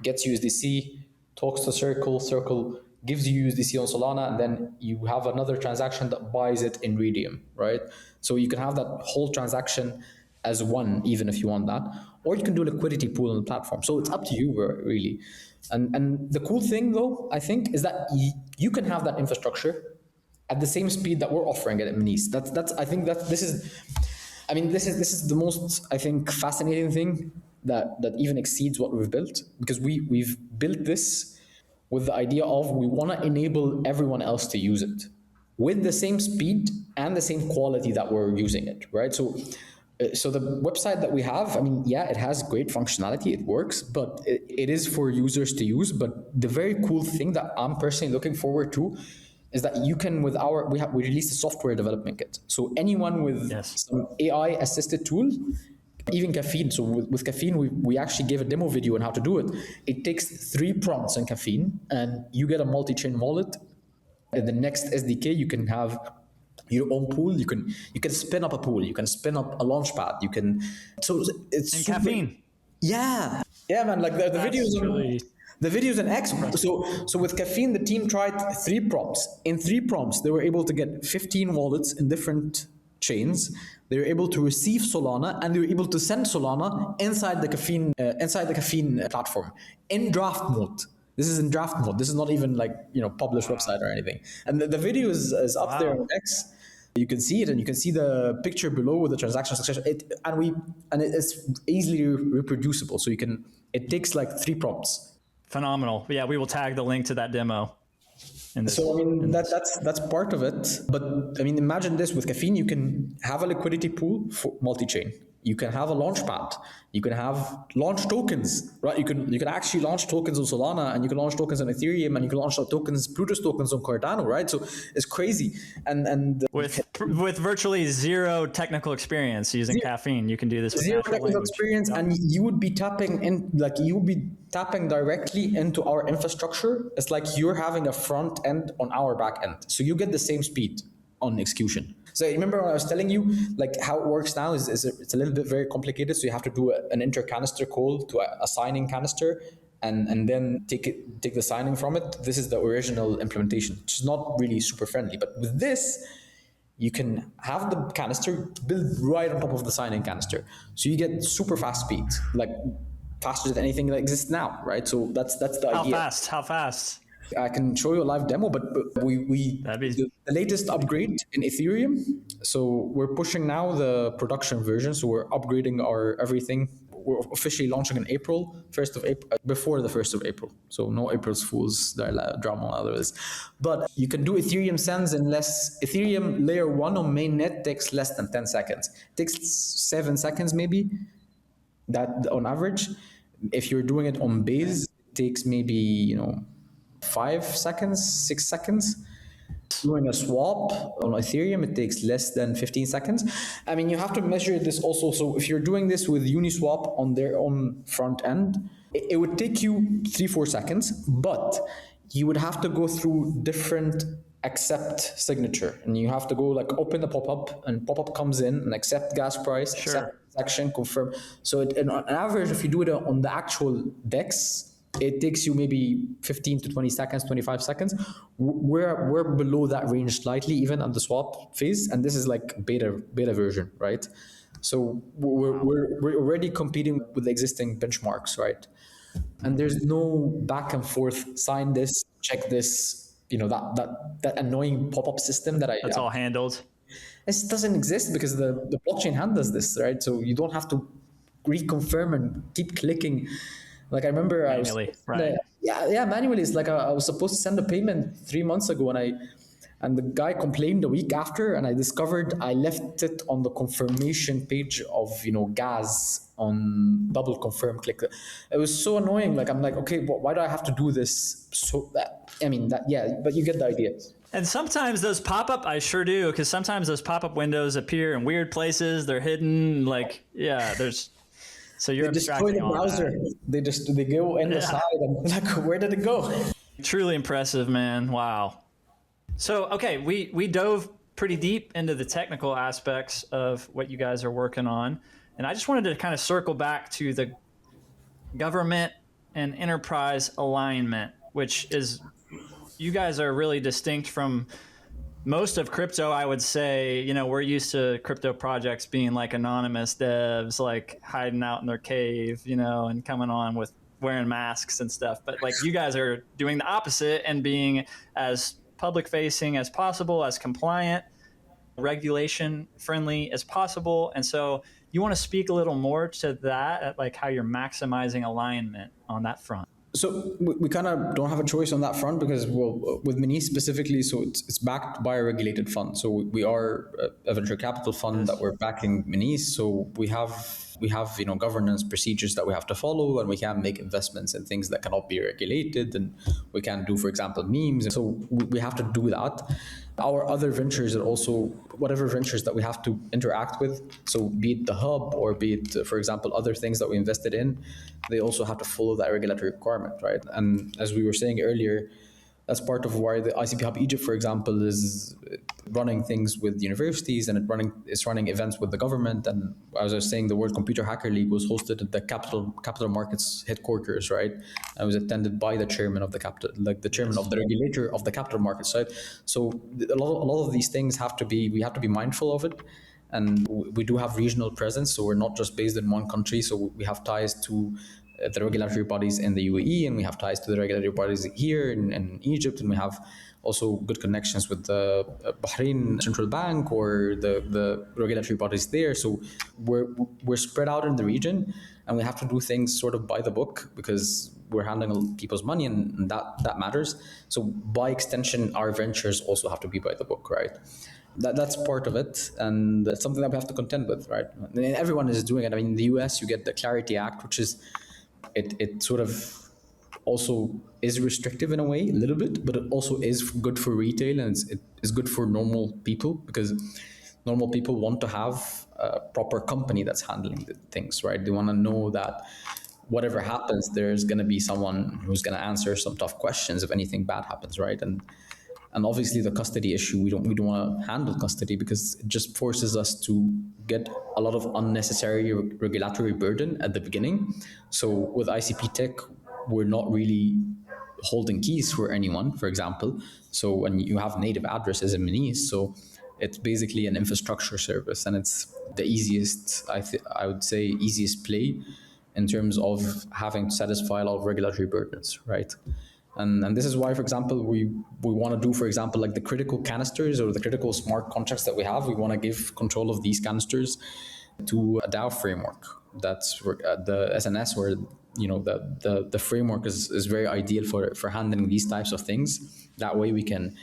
gets USDC, talks to Circle gives you USDC on Solana, and then you have another transaction that buys it in Radium, right? So you can have that whole transaction as one, even if you want that, or you can do a liquidity pool on the platform. So it's up to you, really. And the cool thing, though, I think, is that you can have that infrastructure, at the same speed that we're offering it at Menese. That's I think that this is the most, I think, fascinating thing that even exceeds what we've built, because we've built this with the idea of we want to enable everyone else to use it with the same speed and the same quality that we're using it, right? So the website that we have, I mean, yeah, it has great functionality, it works, but it is for users to use. But the very cool thing that I'm personally looking forward to is that you can, with we released a software development kit. So anyone with some AI assisted tool, even Caffeine. So with Caffeine, we actually gave a demo video on how to do it. It takes 3 prompts in Caffeine, and you get a multi-chain wallet. In the next SDK, you can have your own pool. You can spin up a pool. You can spin up a launchpad. You can. So it's in Caffeine. Yeah, man. Like the videos. Really... The videos in X. So with Caffeine, the team tried 3 prompts. In 3 prompts, they were able to get 15 wallets in different chains. They were able to receive Solana, and they were able to send Solana inside the Caffeine platform in draft mode. This is in draft mode. This is not even like, published website or anything. And the video is up there on X. You can see it, and you can see the picture below with the transaction success. It's easily reproducible. So it takes like 3 prompts. Phenomenal. Yeah, we will tag the link to that demo. So I mean, that's part of it. But I mean, imagine this: with Caffeine, you can have a liquidity pool for multi-chain. You can have a launchpad. You can have launch tokens, right? You can actually launch tokens on Solana, and you can launch tokens on Ethereum, and you can launch tokens, Plutus tokens on Cardano, right? So it's crazy. And with virtually zero technical experience using Caffeine, you can do this with zero natural technical language. experience, and you would be tapping directly into our infrastructure. It's like you're having a front end on our back end, so you get the same speed on execution. So remember when I was telling you, like, how it works now is it's a little bit very complicated. So you have to do an inter-canister call to a signing canister, and then take the signing from it. This is the original implementation, which is not really super friendly. But with this, you can have the canister built right on top of the signing canister. So you get super fast speeds, like faster than anything that exists now, right? So that's the idea. How fast? I can show you a live demo, but the latest upgrade in Ethereum. So we're pushing now the production version. So we're upgrading our everything. We're officially launching in April, 1st of April, before the 1st of April. So no April's Fools drama otherwise. But you can do Ethereum sends in Ethereum layer 1 on mainnet takes less than 10 seconds. It takes 7 seconds maybe, that on average. If you're doing it on Base, it takes maybe, 5 seconds, 6 seconds. Doing a swap on Ethereum, it takes less than 15 seconds. I mean, you have to measure this also. So if you're doing this with Uniswap on their own front end, it would take you 3-4 seconds, but you would have to go through different accept signature. And you have to go like open the pop-up, and pop-up comes in and accept gas price, accept transaction, confirm. So on average, if you do it on the actual DEX, it takes you maybe 15 to 20 seconds, 25 seconds. We're below that range slightly, even at the swap phase, and this is like beta version, right? So we're already competing with the existing benchmarks, right? And there's no back and forth. Sign this, check this. That annoying pop-up system that's all handled. It doesn't exist because the blockchain handles this, right? So you don't have to reconfirm and keep clicking. Like I remember manually, manually. It's like I was supposed to send a payment 3 months ago, and the guy complained a week after, and I discovered I left it on the confirmation page of gas on double confirm click. It was so annoying. Like I'm like, okay, why do I have to do this? So but you get the idea. And sometimes those pop-up, I sure do, because sometimes those pop-up windows appear in weird places. They're hidden. There's. So you're destroy the browser. They go in the side, and like, where did it go? Truly impressive, man. Wow. So okay, we dove pretty deep into the technical aspects of what you guys are working on, and I just wanted to kind of circle back to the government and enterprise alignment, which is, you guys are really distinct from most of crypto. I would say, we're used to crypto projects being like anonymous devs, like hiding out in their cave, and coming on with wearing masks and stuff. But like you guys are doing the opposite and being as public facing as possible, as compliant, regulation friendly as possible. And so you want to speak a little more to that, like how you're maximizing alignment on that front. So we kind of don't have a choice on that front because, well, with Menese specifically, so it's backed by a regulated fund. So we are a venture capital fund that we're backing Menese. So we have governance procedures that we have to follow, and we can't make investments in things that cannot be regulated, and we can't do, for example, memes. So we have to do that. Our other ventures are also whatever ventures that we have to interact with. So be it the hub or be it, for example, other things that we invested in, they also have to follow that regulatory requirement, right? And as we were saying earlier, that's part of why the ICP Hub Egypt, for example, is running things with universities and it's running events with the government. And as I was saying, the World Computer Hacker League was hosted at the capital markets headquarters, right? And was attended by the chairman of the the chairman of the regulator of the capital markets side. So a lot of these things we have to be mindful of it. And we do have regional presence, so we're not just based in one country. So we have ties to the regulatory bodies in the UAE, and we have ties to the regulatory bodies here in Egypt, and we have also good connections with the Bahrain Central Bank or the regulatory bodies there. So we're spread out in the region, and we have to do things sort of by the book because we're handling people's money, and that matters. So by extension, our ventures also have to be by the book, right? That's part of it, and it's something that we have to contend with, right? And everyone is doing it. I mean, in the US, you get the Clarity Act, which is it sort of also is restrictive in a way, a little bit, but it also is good for retail, and it is good for normal people because normal people want to have a proper company that's handling the things, right? They want to know that whatever happens, there's going to be someone who's going to answer some tough questions if anything bad happens, right? And obviously the custody issue, we don't want to handle custody because it just forces us to get a lot of unnecessary regulatory burden at the beginning. So with ICP Tech, we're not really holding keys for anyone, for example. So when you have native addresses in Menese, so it's basically an infrastructure service, and it's the easiest, I would say, easiest play in terms of having to satisfy a lot of regulatory burdens, right? And this is why, for example, we want to do, for example, like the critical canisters or the critical smart contracts that we have, we want to give control of these canisters to a DAO framework. That's the SNS, where the framework is very ideal for handling these types of things. That way we can,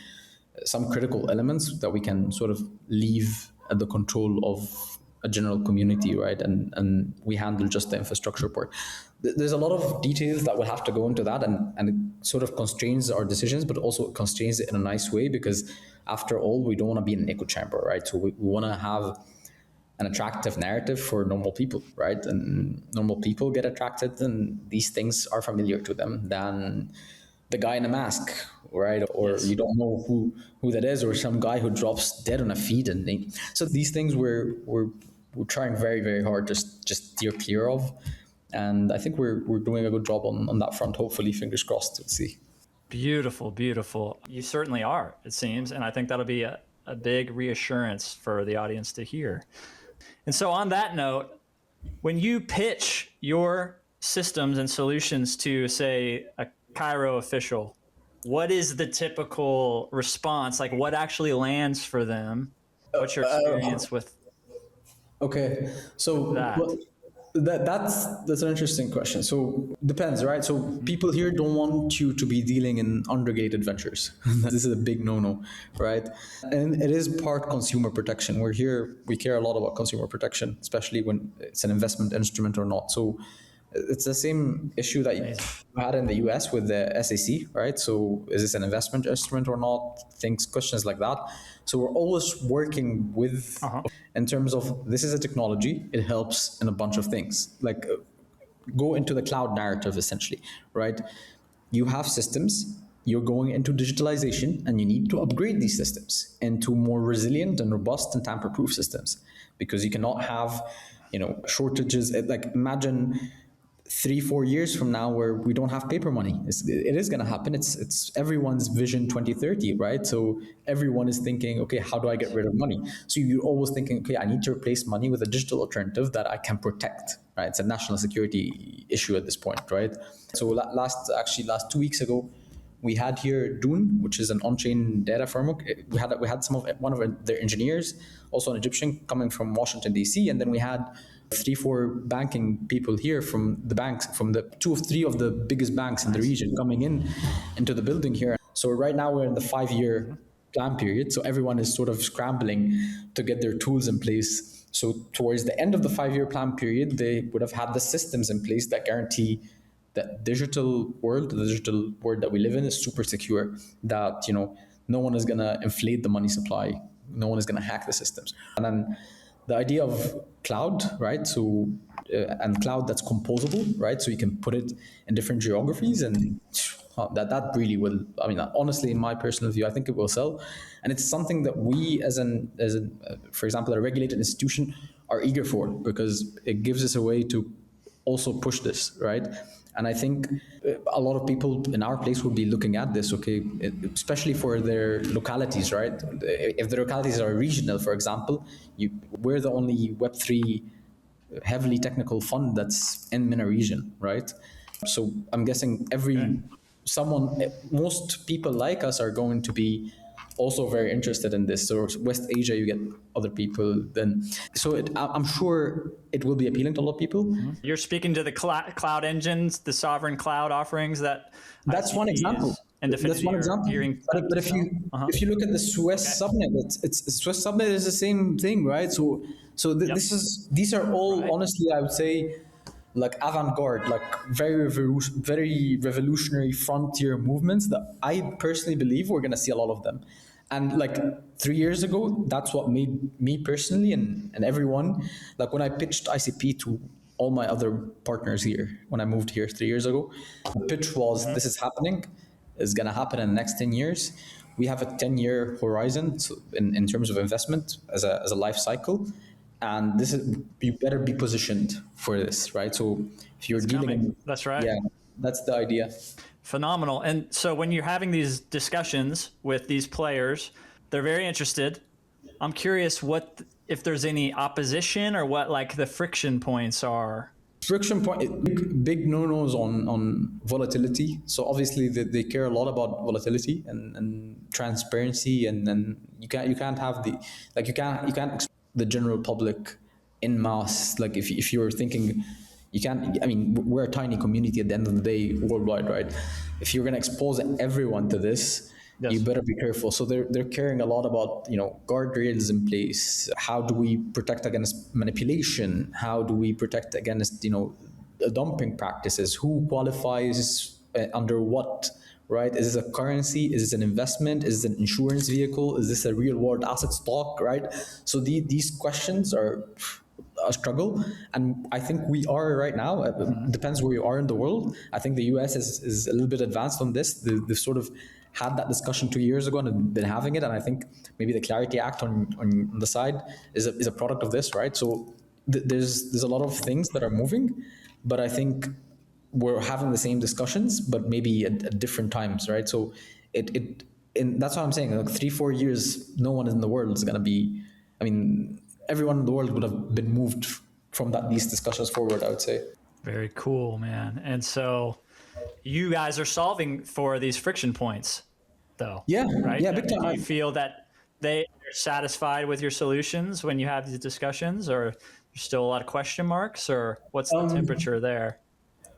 some critical elements that we can sort of leave at the control of a general community, right? And we handle just the infrastructure part. There's a lot of details that will have to go into that, and it sort of constrains our decisions, but also constrains it in a nice way, because after all, we don't want to be in an echo chamber, right? So we want to have an attractive narrative for normal people, right? And normal people get attracted, and these things are familiar to them than the guy in a mask, right? Or yes, you don't know who that is, or some guy who drops dead on a feed. So these things we're trying very, very hard to just steer clear of. And I think we're doing a good job on that front. Hopefully, fingers crossed, we'll see. Beautiful, beautiful. You certainly are, it seems. And I think that'll be a big reassurance for the audience to hear. And so on that note, when you pitch your systems and solutions to, say, a Cairo official, what is the typical response? Like, what actually lands for them? What's your experience with? Okay, so that's an interesting question. So depends, right? So people here don't want you to be dealing in unregulated ventures. This is a big no-no, right? And it is part consumer protection. We care a lot about consumer protection, especially when it's an investment instrument or not. So it's the same issue that you had in the US with the SEC, right? So is this an investment instrument or not? Questions like that. So we're always working with, in terms of, this is a technology, it helps in a bunch of things. Like go into the cloud narrative, essentially, right? You have systems, you're going into digitalization, and you need to upgrade these systems into more resilient and robust and tamper-proof systems, because you cannot have, shortages. Like imagine 3-4 years from now where we don't have paper money. It is going to happen. It's everyone's vision 2030, right? So everyone is thinking, okay, how do I get rid of money? So you're always thinking, okay, I need to replace money with a digital alternative that I can protect, right? It's a national security issue at this point, right? So last 2 weeks ago, we had here Dune, which is an on-chain data framework. We had one of their engineers, also an Egyptian, coming from Washington D.C., and then we had 3-4 banking people here from the banks, from the 2 or 3 of the biggest banks in the region, coming into the building here. So right now we're in the 5-year plan period. So everyone is sort of scrambling to get their tools in place. So towards the end of the 5-year plan period, they would have had the systems in place that guarantee that the digital world that we live in is super secure, that, you know, no one is going to inflate the money supply. No one is going to hack the systems. And then the idea of cloud, right? So, and cloud that's composable, right? So you can put it in different geographies, and that really will, I mean, honestly, in my personal view, I think it will sell. And it's something that we for example, a regulated institution are eager for, because it gives us a way to also push this, right? And I think a lot of people in our place would be looking at this, okay, especially for their localities, right? If the localities are regional, for example, we're the only Web3 heavily technical fund that's in MENA region, right? So I'm guessing most people like us are going to be also very interested in this. So West Asia, you get other people then. So I'm sure it will be appealing to a lot of people. You're speaking to the cloud engines, the sovereign cloud offerings that's one example. And that's one example. But if you look at the Swiss subnet, it's Swiss subnet is the same thing, right? So these are all, honestly, I would say, like avant-garde, like very revolutionary frontier movements that I personally believe we're going to see a lot of them. And like 3 years ago, that's what made me personally and everyone, like when I pitched ICP to all my other partners here, when I moved here 3 years ago, the pitch was, this is happening, it's going to happen in the next 10 years. We have a 10-year horizon in terms of investment as a life cycle. And you better be positioned for this, right? So if you're dealing, that's right. Yeah, that's the idea. Phenomenal. And so when you're having these discussions with these players, they're very interested. I'm curious if there's any opposition or what like the friction points are. Big no-nos on volatility. So obviously they care a lot about volatility and transparency, and then you can't have the general public in mass. Like if you're thinking, you can't, I mean, we're a tiny community at the end of the day worldwide, right? If you're going to expose everyone to this, yes, you better be careful. So they're caring a lot about, you know, guardrails in place. How do we protect against manipulation? How do we protect against, you know, dumping practices? Who qualifies under what? Right? Is this a currency? Is this an investment? Is this an insurance vehicle? Is this a real world asset stock? Right? So these questions are a struggle, and I think we are right now. It depends where you are in the world. I think the US is a little bit advanced on this. They've sort of had that discussion 2 years ago and have been having it, and I think maybe the Clarity Act on the side is a product of this, right? So there's a lot of things that are moving, but I think we're having the same discussions, but maybe at different times, right? So that's what I'm saying. Like 3-4 years, no one in the world is going to be. I mean, everyone in the world would have been moved from these discussions forward, I would say. Very cool, man. And so you guys are solving for these friction points, though. Yeah, right? Yeah, big time. Do you feel that they are satisfied with your solutions when you have these discussions, or there's still a lot of question marks, or what's the temperature there?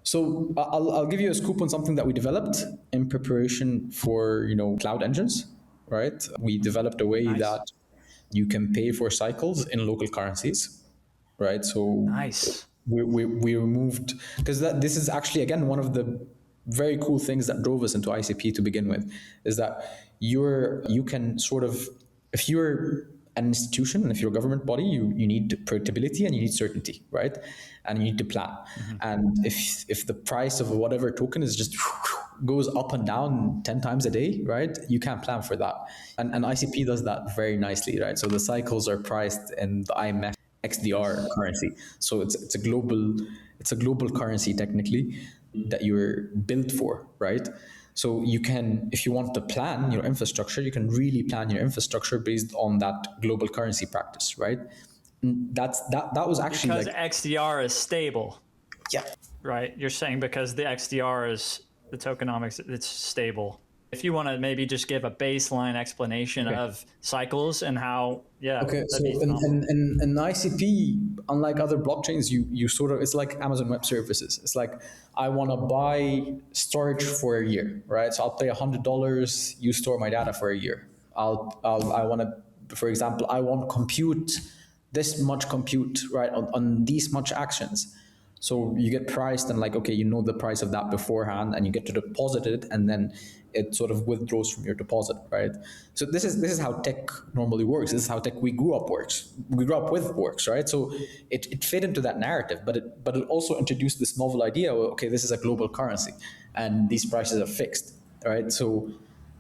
So I'll give you a scoop on something that we developed in preparation for, you know, cloud engines, right? We developed a way that you can pay for cycles in local currencies, right? So we removed, because this is actually, again, one of the very cool things that drove us into ICP to begin with, is that you can sort of, if you're an institution and if you're a government body, you need predictability and you need certainty, right? And you need to plan. And if the price of whatever token is just goes up and down 10 times a day, right? You can't plan for that. And ICP does that very nicely, right? So the cycles are priced in the IMF XDR currency. So it's a global currency technically that you're built for, right? So you can, if you want to plan your infrastructure, you can really plan your infrastructure based on that global currency practice, right? That was actually because XDR is stable. Yeah. Right. You're saying because the XDR is the tokenomics, it's stable. If you want to maybe just give a baseline explanation of cycles and how, Okay, so in ICP, unlike other blockchains, you sort of, it's like Amazon Web Services. It's like, I want to buy storage for a year, right? So I'll pay $100, you store my data for a year. I want to, for example, I want compute, this much compute, right, on these much actions. So you get priced and like, okay, you know the price of that beforehand and you get to deposit it and then it sort of withdraws from your deposit, right? So this is how tech normally works. This is how tech we grew up with works, right? So it fit into that narrative, but it also introduced this novel idea, well, okay, this is a global currency and these prices are fixed, right? So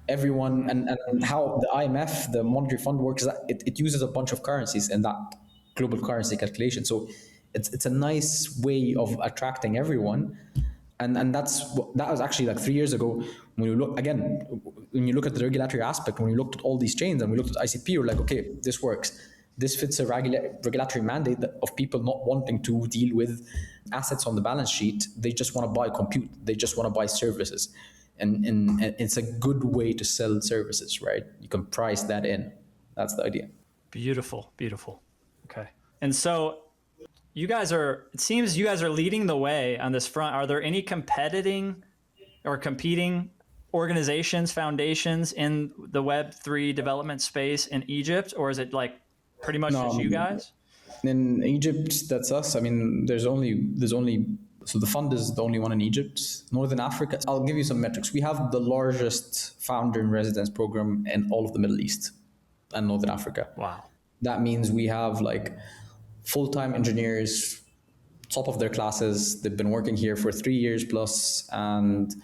everyone, and how the IMF, the monetary fund works, is that it uses a bunch of currencies in that global currency calculation. So it's a nice way of attracting everyone. And that was actually like 3 years ago. When you look at the regulatory aspect, when you looked at all these chains and we looked at ICP, you're like, okay, this works. This fits a regulatory mandate of people not wanting to deal with assets on the balance sheet. They just want to buy compute. They just want to buy services. And it's a good way to sell services, right? You can price that in. That's the idea. Beautiful, beautiful. Okay. And so it seems you guys are leading the way on this front. Are there any competing organizations, foundations in the Web3 development space in Egypt? Or is it like pretty much just you guys? In Egypt, that's us. I mean, there's only, so the fund is the only one in Egypt. Northern Africa, I'll give you some metrics. We have the largest founder in residence program in all of the Middle East and Northern Africa. Wow. That means we have like full-time engineers, top of their classes. They've been working here for 3 years plus, and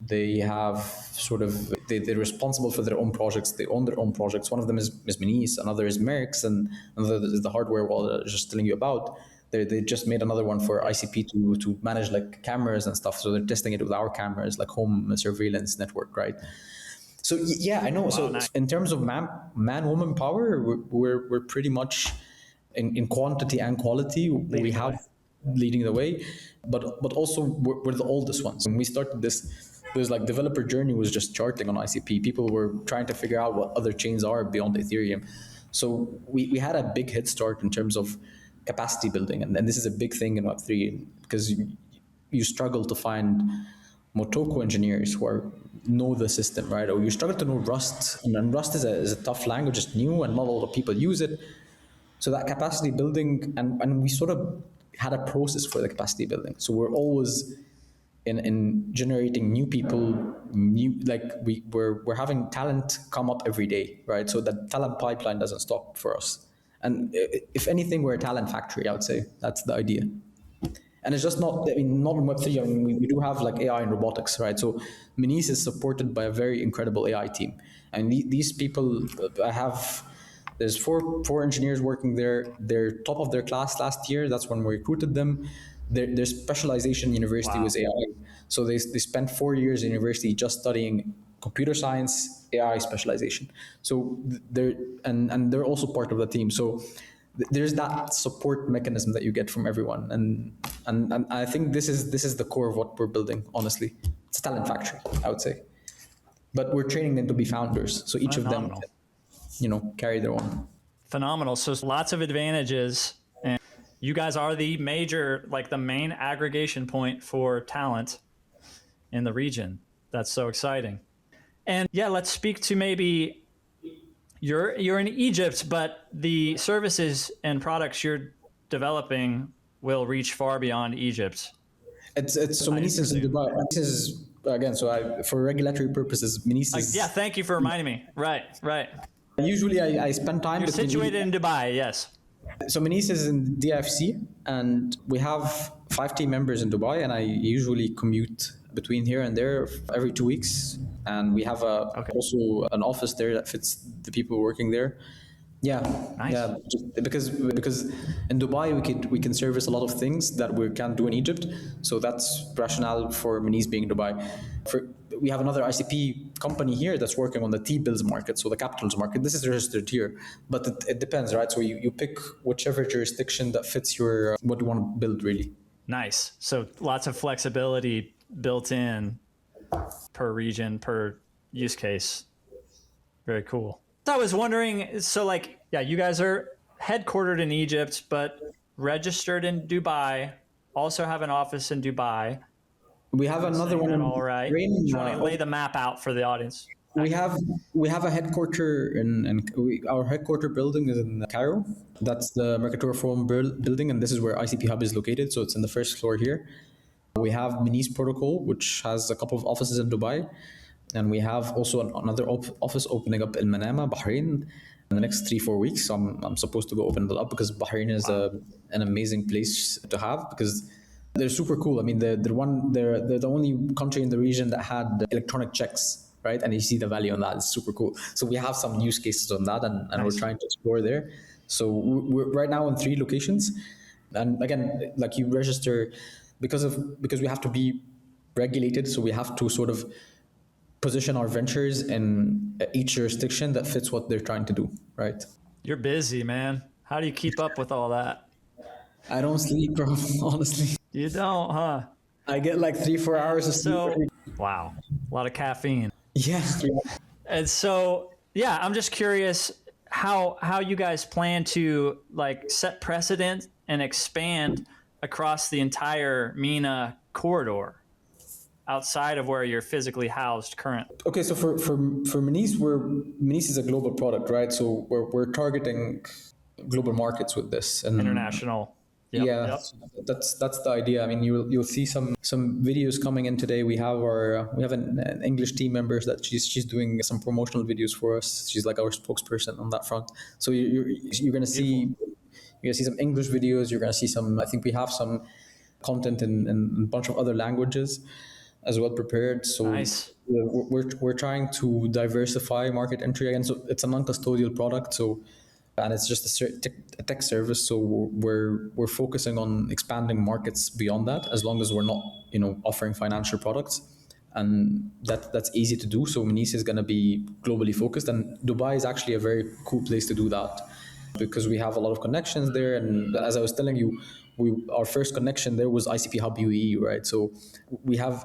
they have they're responsible for their own projects. They own their own projects. One of them is Menese, another is Mercs, and another is the hardware wallet I was just telling you about. They just made another one for ICP to manage like cameras and stuff. So they're testing it with our cameras, like home surveillance network, right? So yeah, I know. Wow, so nice. In terms of man-woman power, we're pretty much in quantity and quality. We have leading the way, but also we're the oldest ones. When we started this, there's like developer journey was just charting on ICP. People were trying to figure out what other chains are beyond Ethereum. So we had a big head start in terms of capacity building, and this is a big thing in Web3 because you struggle to find Motoko engineers who know the system, right? Or you struggle to know Rust, and Rust is a tough language, it's new, and not a lot of people use it. So that capacity building, and we sort of had a process for the capacity building. So we're always in generating new people, we're having talent come up every day, right? So that talent pipeline doesn't stop for us. And if anything, we're a talent factory, I would say. That's the idea. And it's just not in Web3. I mean, we do have like AI and robotics, right? So Menese is supported by a very incredible AI team. And these people, there's four engineers working there. They're top of their class last year. That's when we recruited them. Their specialization in university was AI. So they spent 4 years in university just studying computer science, AI specialization. So they're also part of the team. So there's that support mechanism that you get from everyone. And I think this is the core of what we're building, honestly. It's a talent factory, I would say. But we're training them to be founders. So each of them carry their own. Phenomenal. So lots of advantages. And you guys are the main aggregation point for talent in the region. That's so exciting. And yeah, let's speak to maybe you're in Egypt, but the services and products you're developing will reach far beyond Egypt. It's so Menese is in Dubai. This is again, for regulatory purposes, Menese is. Yeah, thank you for reminding me. Right. Usually I spend time. You're situated in Dubai, yes. So Menese is in DFC, and we have 5 team members in Dubai, and I usually commute between here and there every 2 weeks. And we have also an office there that fits the people working there. Yeah, nice. Yeah, because in Dubai we can service a lot of things that we can't do in Egypt. So that's rationale for Menese being in Dubai. We have another ICP company here that's working on the T-bills market, so the capitals market. This is registered here, but it depends, right? So you pick whichever jurisdiction that fits your what you want to build, really. Nice. So lots of flexibility built in per region, per use case. Very cool. So I was wondering, so like, yeah, you guys are headquartered in Egypt, but registered in Dubai, also have an office in Dubai. We have another one in all right. Bahrain. Trying to lay the map out for the audience. We have a headquarter our headquarter building is in Cairo. That's the Mercatura Forum building, and this is where ICP Hub is located. So it's in the first floor here. We have Menese Protocol, which has a couple of offices in Dubai. And we have also another office opening up in Manama, Bahrain, in the next 3-4 weeks. So I'm supposed to go open that up because Bahrain is an amazing place to have because they're super cool. I mean, they're the only country in the region that had electronic checks, right? And you see the value on that. It's super cool. So we have some use cases on that, and nice. We're trying to explore there. So we're right now in 3 locations. And again, like you register because we have to be regulated. So we have to sort of position our ventures in each jurisdiction that fits what they're trying to do, right? You're busy, man. How do you keep up with all that? I don't sleep, bro, honestly. You don't, huh? I get like 3-4 hours of sleep. Wow, a lot of caffeine. Yeah. And so, yeah, I'm just curious how you guys plan to like set precedent and expand across the entire MENA corridor, outside of where you're physically housed currently. Okay, so for Menese, Menese is a global product, right? So we're targeting global markets with this and international. Yep. That's the idea. I mean, you'll see some videos coming in today. We have an English team member that she's doing some promotional videos for us. She's like our spokesperson on that front. So you're gonna see some English videos. You're gonna see some. I think we have some content in a bunch of other languages as well prepared. So nice. We're trying to diversify market entry again. So it's a non-custodial product. So. And it's just a tech service, so we're focusing on expanding markets beyond that, as long as we're not, offering financial products, and that's easy to do. So Menese is going to be globally focused, and Dubai is actually a very cool place to do that because we have a lot of connections there. And as I was telling you, our first connection there was ICP Hub UAE, right? So we have,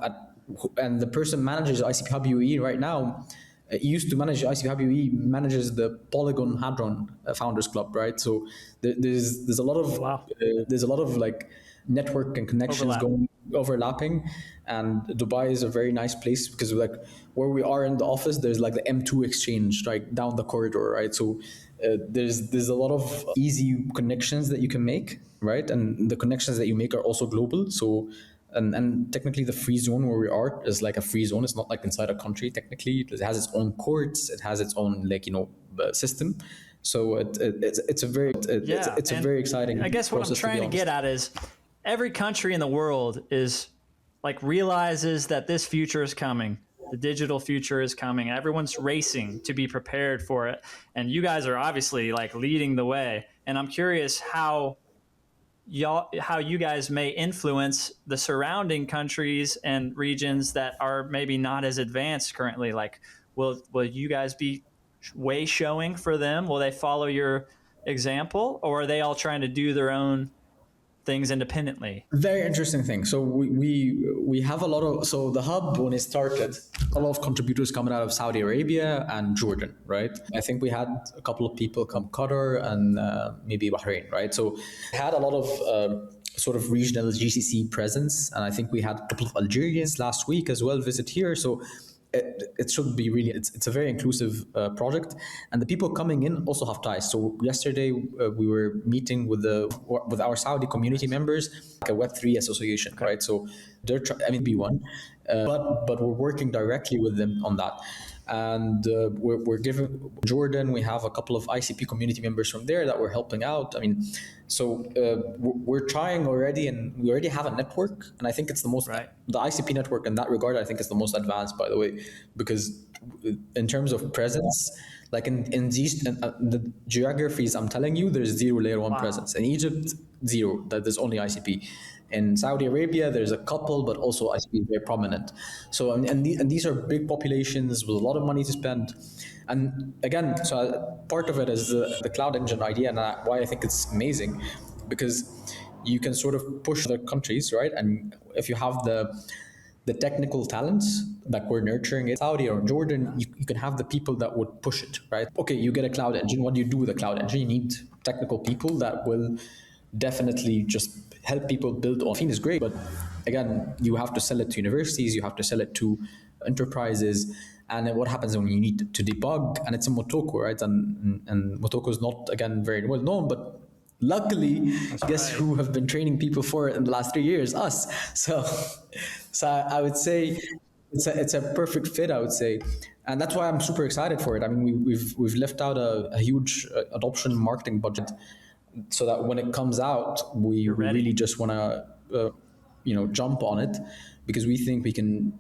and the person manages ICP Hub UAE right now. He used to manage ICP Hub UAE, manages the Polygon Hadron Founders Club, right? So there's a lot of like network and connections overlapping, and Dubai is a very nice place because like where we are in the office, there's like the M2 exchange right down the corridor, right? So there's a lot of easy connections that you can make, right? And the connections that you make are also global. So. And technically the free zone where we are is like a free zone. It's not like inside a country technically. It has its own courts. It has its own system. So it's a very exciting. I guess what I'm trying to get at is every country in the world is like realizes that this future is coming. The digital future is coming. Everyone's racing to be prepared for it. And you guys are obviously like leading the way. And I'm curious how you guys may influence the surrounding countries and regions that are maybe not as advanced currently. Like, will you guys be way showing for them? Will they follow your example, or are they all trying to do their own things independently? Very interesting thing. So we have a lot of, so the hub, when it started, a lot of contributors coming out of Saudi Arabia and Jordan, right? I think we had a couple of people come Qatar and maybe Bahrain, right? So we had a lot of sort of regional GCC presence, and I think we had a couple of Algerians last week as well visit here. So it should be really, it's a very inclusive project, and the people coming in also have ties. So yesterday we were meeting with our Saudi community members, like a Web3 association, right? So they're be one, but we're working directly with them on that. And we're giving Jordan, we have a couple of ICP community members from there that we're helping out. I mean, so we're trying already, and we already have a network, and I think it's the most, the ICP network in that regard, I think is the most advanced, by the way, because in terms of presence, like in these the geographies I'm telling you, there's zero layer one presence. In Egypt, zero, that there's only ICP. In Saudi Arabia, there's a couple, but also ICP is very prominent. So, and these are big populations with a lot of money to spend. And again, so part of it is the cloud engine idea, and why I think it's amazing, because you can sort of push other countries, right? And if you have the technical talents that we're nurturing in Saudi or Jordan, you can have the people that would push it, right? Okay, you get a cloud engine. What do you do with a cloud engine? You need technical people that will definitely just help people build. Caffeine is great, but again, you have to sell it to universities, you have to sell it to enterprises. And then what happens when you need to debug? And it's a Motoko, right? And Motoko is not, again, very well known, but luckily, guess who have been training people for it in the last 3 years? Us. So I would say it's a perfect fit, I would say. And that's why I'm super excited for it. I mean, we've left out a huge adoption marketing budget so that when it comes out, we really just want to, jump on it, because we think we can,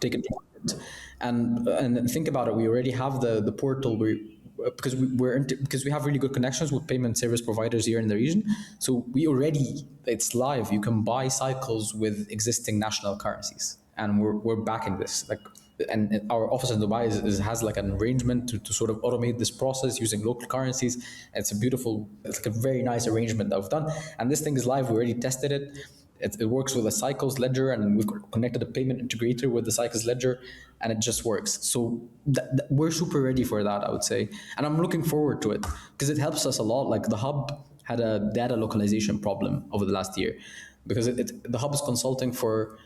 take it to market. And think about it, we already have the portal because we have really good connections with payment service providers here in the region. So it's live. You can buy cycles with existing national currencies, and we're backing this. And our office in Dubai has like an arrangement to sort of automate this process using local currencies. It's like a very nice arrangement that we've done. And this thing is live. We already tested it. It works with a Cycles ledger, and we've connected a payment integrator with the Cycles ledger, and it just works. So we're super ready for that, I would say. And I'm looking forward to it because it helps us a lot. Like the hub had a data localization problem over the last year because the hub is consulting for,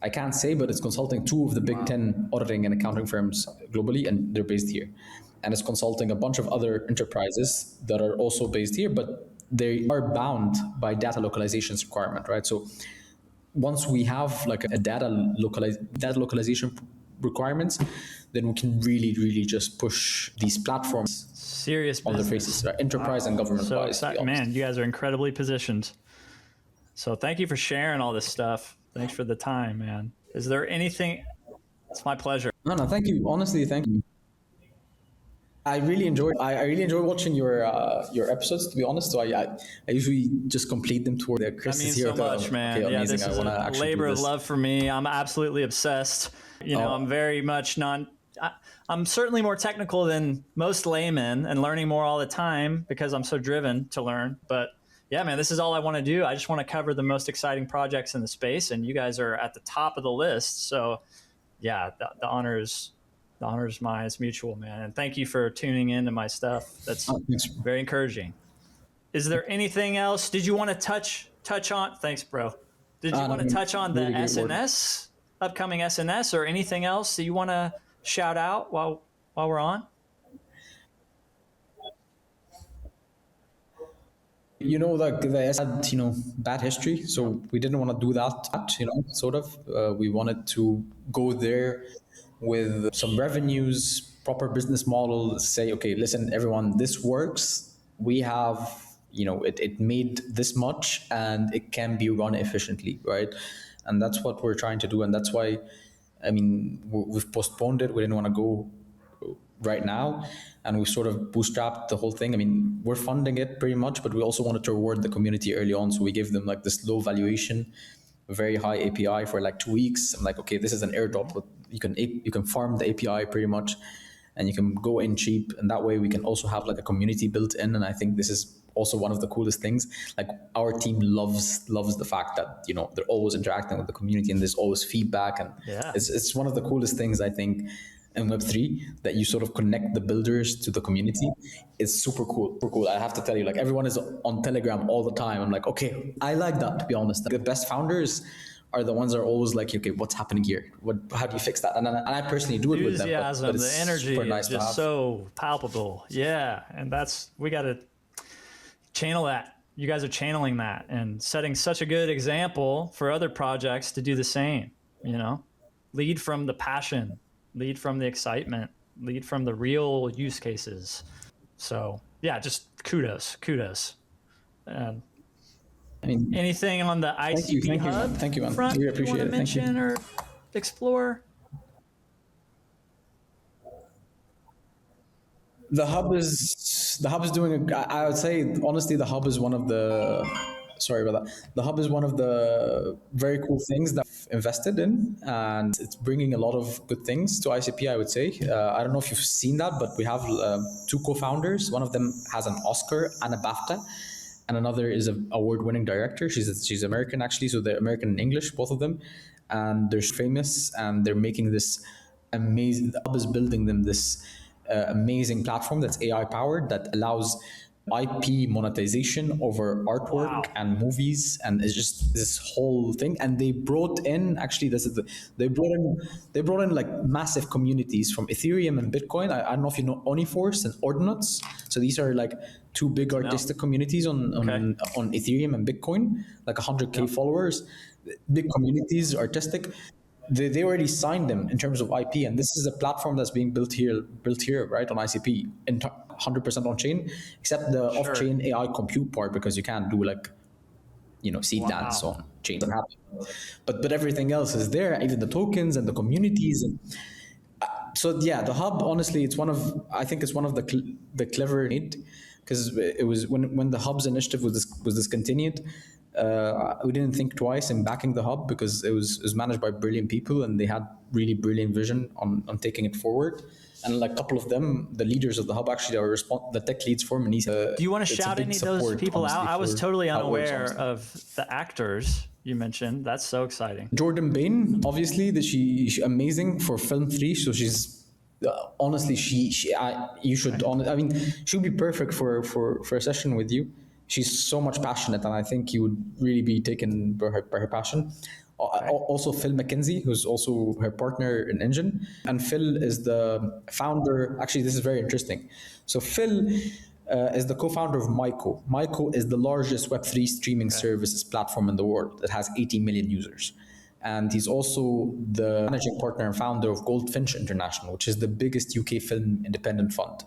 I can't say, but it's consulting 2 of the big 10 auditing and accounting firms globally, and they're based here. And it's consulting a bunch of other enterprises that are also based here, but they are bound by data localizations requirement, right? So once we have like a data localization requirements, then we can really, really just push these platforms serious on business. their faces, right? Enterprise and government wise. Man, you guys are incredibly positioned. So thank you for sharing all this stuff. Thanks for the time, man. Is there anything? It's my pleasure. No, thank you. Honestly, thank you. I really enjoy watching your episodes, to be honest. So I usually just complete them toward the Chris That means is here. so much, man. Okay, yeah, amazing. this is a labor of love for me. I'm absolutely obsessed. I'm very much I'm certainly more technical than most laymen and learning more all the time because I'm so driven to learn. But yeah, man, this is all I want to do. I just want to cover the most exciting projects in the space, and you guys are at the top of the list. So yeah, the honors mine. It's mutual, man. And thank you for tuning into my stuff. That's very encouraging. Is there anything else? Did you want to touch on? Thanks, bro. Did you want to touch on the really SNS, upcoming SNS, or anything else that you want to shout out while we're on? Like the S had, bad history. So we didn't want to do that, sort of. We wanted to go there with some revenues, proper business model, say, okay, listen, everyone, this works. We have, it made this much and it can be run efficiently, right? And that's what we're trying to do. And that's why, we've postponed it. We didn't want to go right now. And we sort of bootstrapped the whole thing. We're funding it pretty much, but we also wanted to reward the community early on. So we gave them like this low valuation, very high API for like 2 weeks. I'm like, okay, this is an airdrop, but you can farm the API pretty much, and you can go in cheap. And that way we can also have like a community built in. And I think this is also one of the coolest things. Like our team loves the fact that, they're always interacting with the community and there's always feedback. And it's one of the coolest things, I think, in Web3, that you sort of connect the builders to the community. It's super cool. Super cool. I have to tell you, like everyone is on Telegram all the time. I'm like, okay, I like that, to be honest. The best founders are the ones that are always like, okay, what's happening here? How do you fix that? And I personally do it with them. But the energy is just so palpable. Yeah. And we got to channel that. You guys are channeling that and setting such a good example for other projects to do the same, lead from the passion, lead from the excitement, lead from the real use cases. So yeah, just kudos. Anything on the ICP Hub Thank you, man. front We appreciate you want to it. mention or explore? The hub is doing I would say honestly, the hub is one of the The hub is one of the very cool things that I've invested in, and it's bringing a lot of good things to ICP, I would say. I don't know if you've seen that, but we have 2 co-founders. One of them has an Oscar and a BAFTA, and another is an award-winning director. She's American, actually, so they're American and English, both of them. and they're famous, and they're making this amazing. The hub is building them this amazing platform that's AI powered that allows IP monetization over artwork and movies, and it's just this whole thing. And they brought in they brought in like massive communities from Ethereum and Bitcoin. I don't know if you know Oniforce and Ordnance. So these are like two big artistic communities on Ethereum and Bitcoin, like 100K followers, big communities, artistic. They already signed them in terms of IP, and this is a platform that's being built here, right, on ICP, 100% on chain, except the off-chain AI compute part, because you can't do like, seed dance on chain. But everything else is there, even the tokens and the communities. And so yeah, the hub, honestly, I think it's one of the clever need, because it was when the hub's initiative was discontinued. We didn't think twice in backing the hub, because it was managed by brilliant people, and they had really brilliant vision on taking it forward. And like a couple of them, the leaders of the hub actually are the tech leads for Menese. Do you want to shout any of those people out? I was totally unaware of the actors you mentioned. That's so exciting. Jordan Bain, obviously, she's amazing for Film 3. So she's honestly, you should. I mean, she'll be perfect for a session with you. She's so much passionate, and I think you would really be taken by her passion. Also, Phil McKenzie, who's also her partner in Engine. And Phil is the founder. Actually, this is very interesting. So Phil is the co-founder of Motoko. Motoko is the largest Web3 streaming services platform in the world that has 80 million users. And he's also the managing partner and founder of Goldfinch International, which is the biggest UK film independent fund.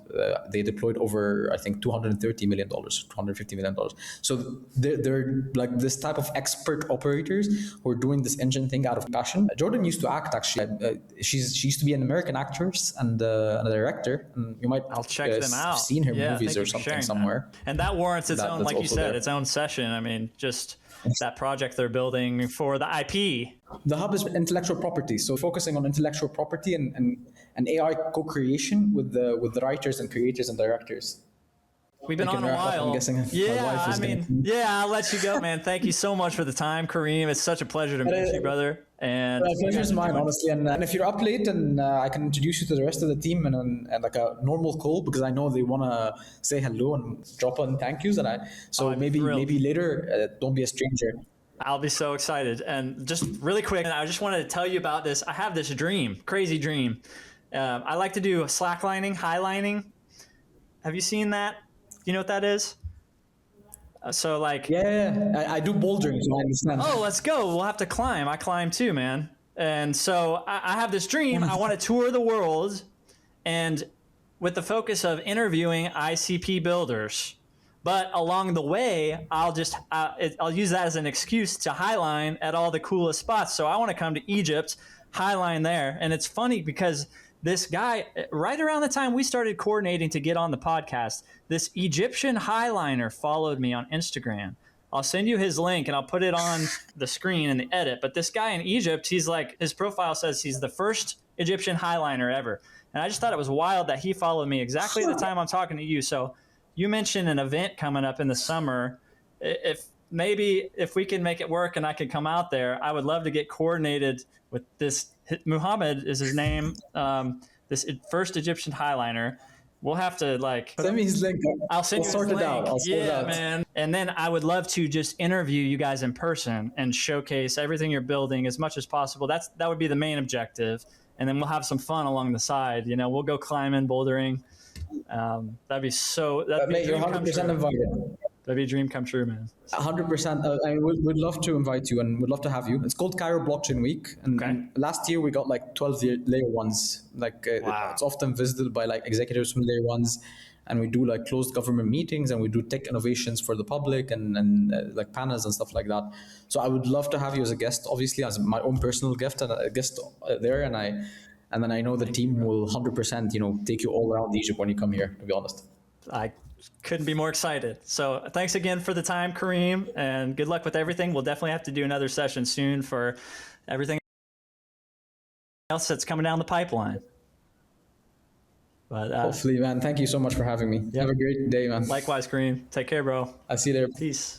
They deployed over, I think, $230 million, $250 million. So they're like this type of expert operators who are doing this engine thing out of passion. Jordan used to act, actually. She used to be an American actress and a director. And you might check them out. Have seen her movies or something somewhere. That. And that warrants its own, like you said, its own session. I mean, just that project they're building for the IP. The hub is intellectual property, so focusing on intellectual property and AI co-creation with the writers and creators and directors. We've been on a while. I'm guessing I'll let you go, man. Thank you so much for the time, Kareem. It's such a pleasure to meet you, brother. And pleasure's mine, honestly. And if you're up late, and I can introduce you to the rest of the team and like a normal call, because I know they want to say hello and drop on thank yous. And maybe later, don't be a stranger. I'll be so excited. And just really quick, I just wanted to tell you about this. I have this dream, crazy dream. I like to do slacklining, highlining. Have you seen that? You know what that is? So like... Yeah. I do bouldering, so I understand. Oh, let's go. We'll have to climb. I climb too, man. And so I have this dream. I want to tour the world, and with the focus of interviewing ICP builders. But along the way, I'll use that as an excuse to highline at all the coolest spots. So I want to come to Egypt, highline there. And it's funny because this guy, right around the time we started coordinating to get on the podcast, this Egyptian highliner followed me on Instagram. I'll send you his link and I'll put it on the screen in the edit. But this guy in Egypt, he's like, his profile says he's the first Egyptian highliner ever. And I just thought it was wild that he followed me exactly at the time I'm talking to you. So you mentioned an event coming up in the summer. If we can make it work and I could come out there, I would love to get coordinated with this. Muhammad is his name. This first Egyptian highliner. We'll have to send me his link. I'll send you his link. I'll sort it out. Man. And then I would love to just interview you guys in person and showcase everything you're building as much as possible. That would be the main objective. And then we'll have some fun along the side. We'll go climbing, bouldering. That'd be you're 100% invited. That'd be a dream come true, man. 100%. We'd love to invite you, and we'd love to have you. It's called Cairo Blockchain Week, and last year we got 12 layer ones. Wow. It's often visited by executives from layer ones, and we do closed government meetings, and we do tech innovations for the public and panels and stuff like that. So I would love to have you as a guest, obviously as my own personal gift and a guest there, and then I know the team will 100% take you all around Egypt when you come here, to be honest. I couldn't be more excited. So thanks again for the time, Kareem, and good luck with everything. We'll definitely have to do another session soon for everything else that's coming down the pipeline. But hopefully, man. Thank you so much for having me. Have a great day, man. Likewise, Kareem. Take care, bro. I'll see you later. Peace.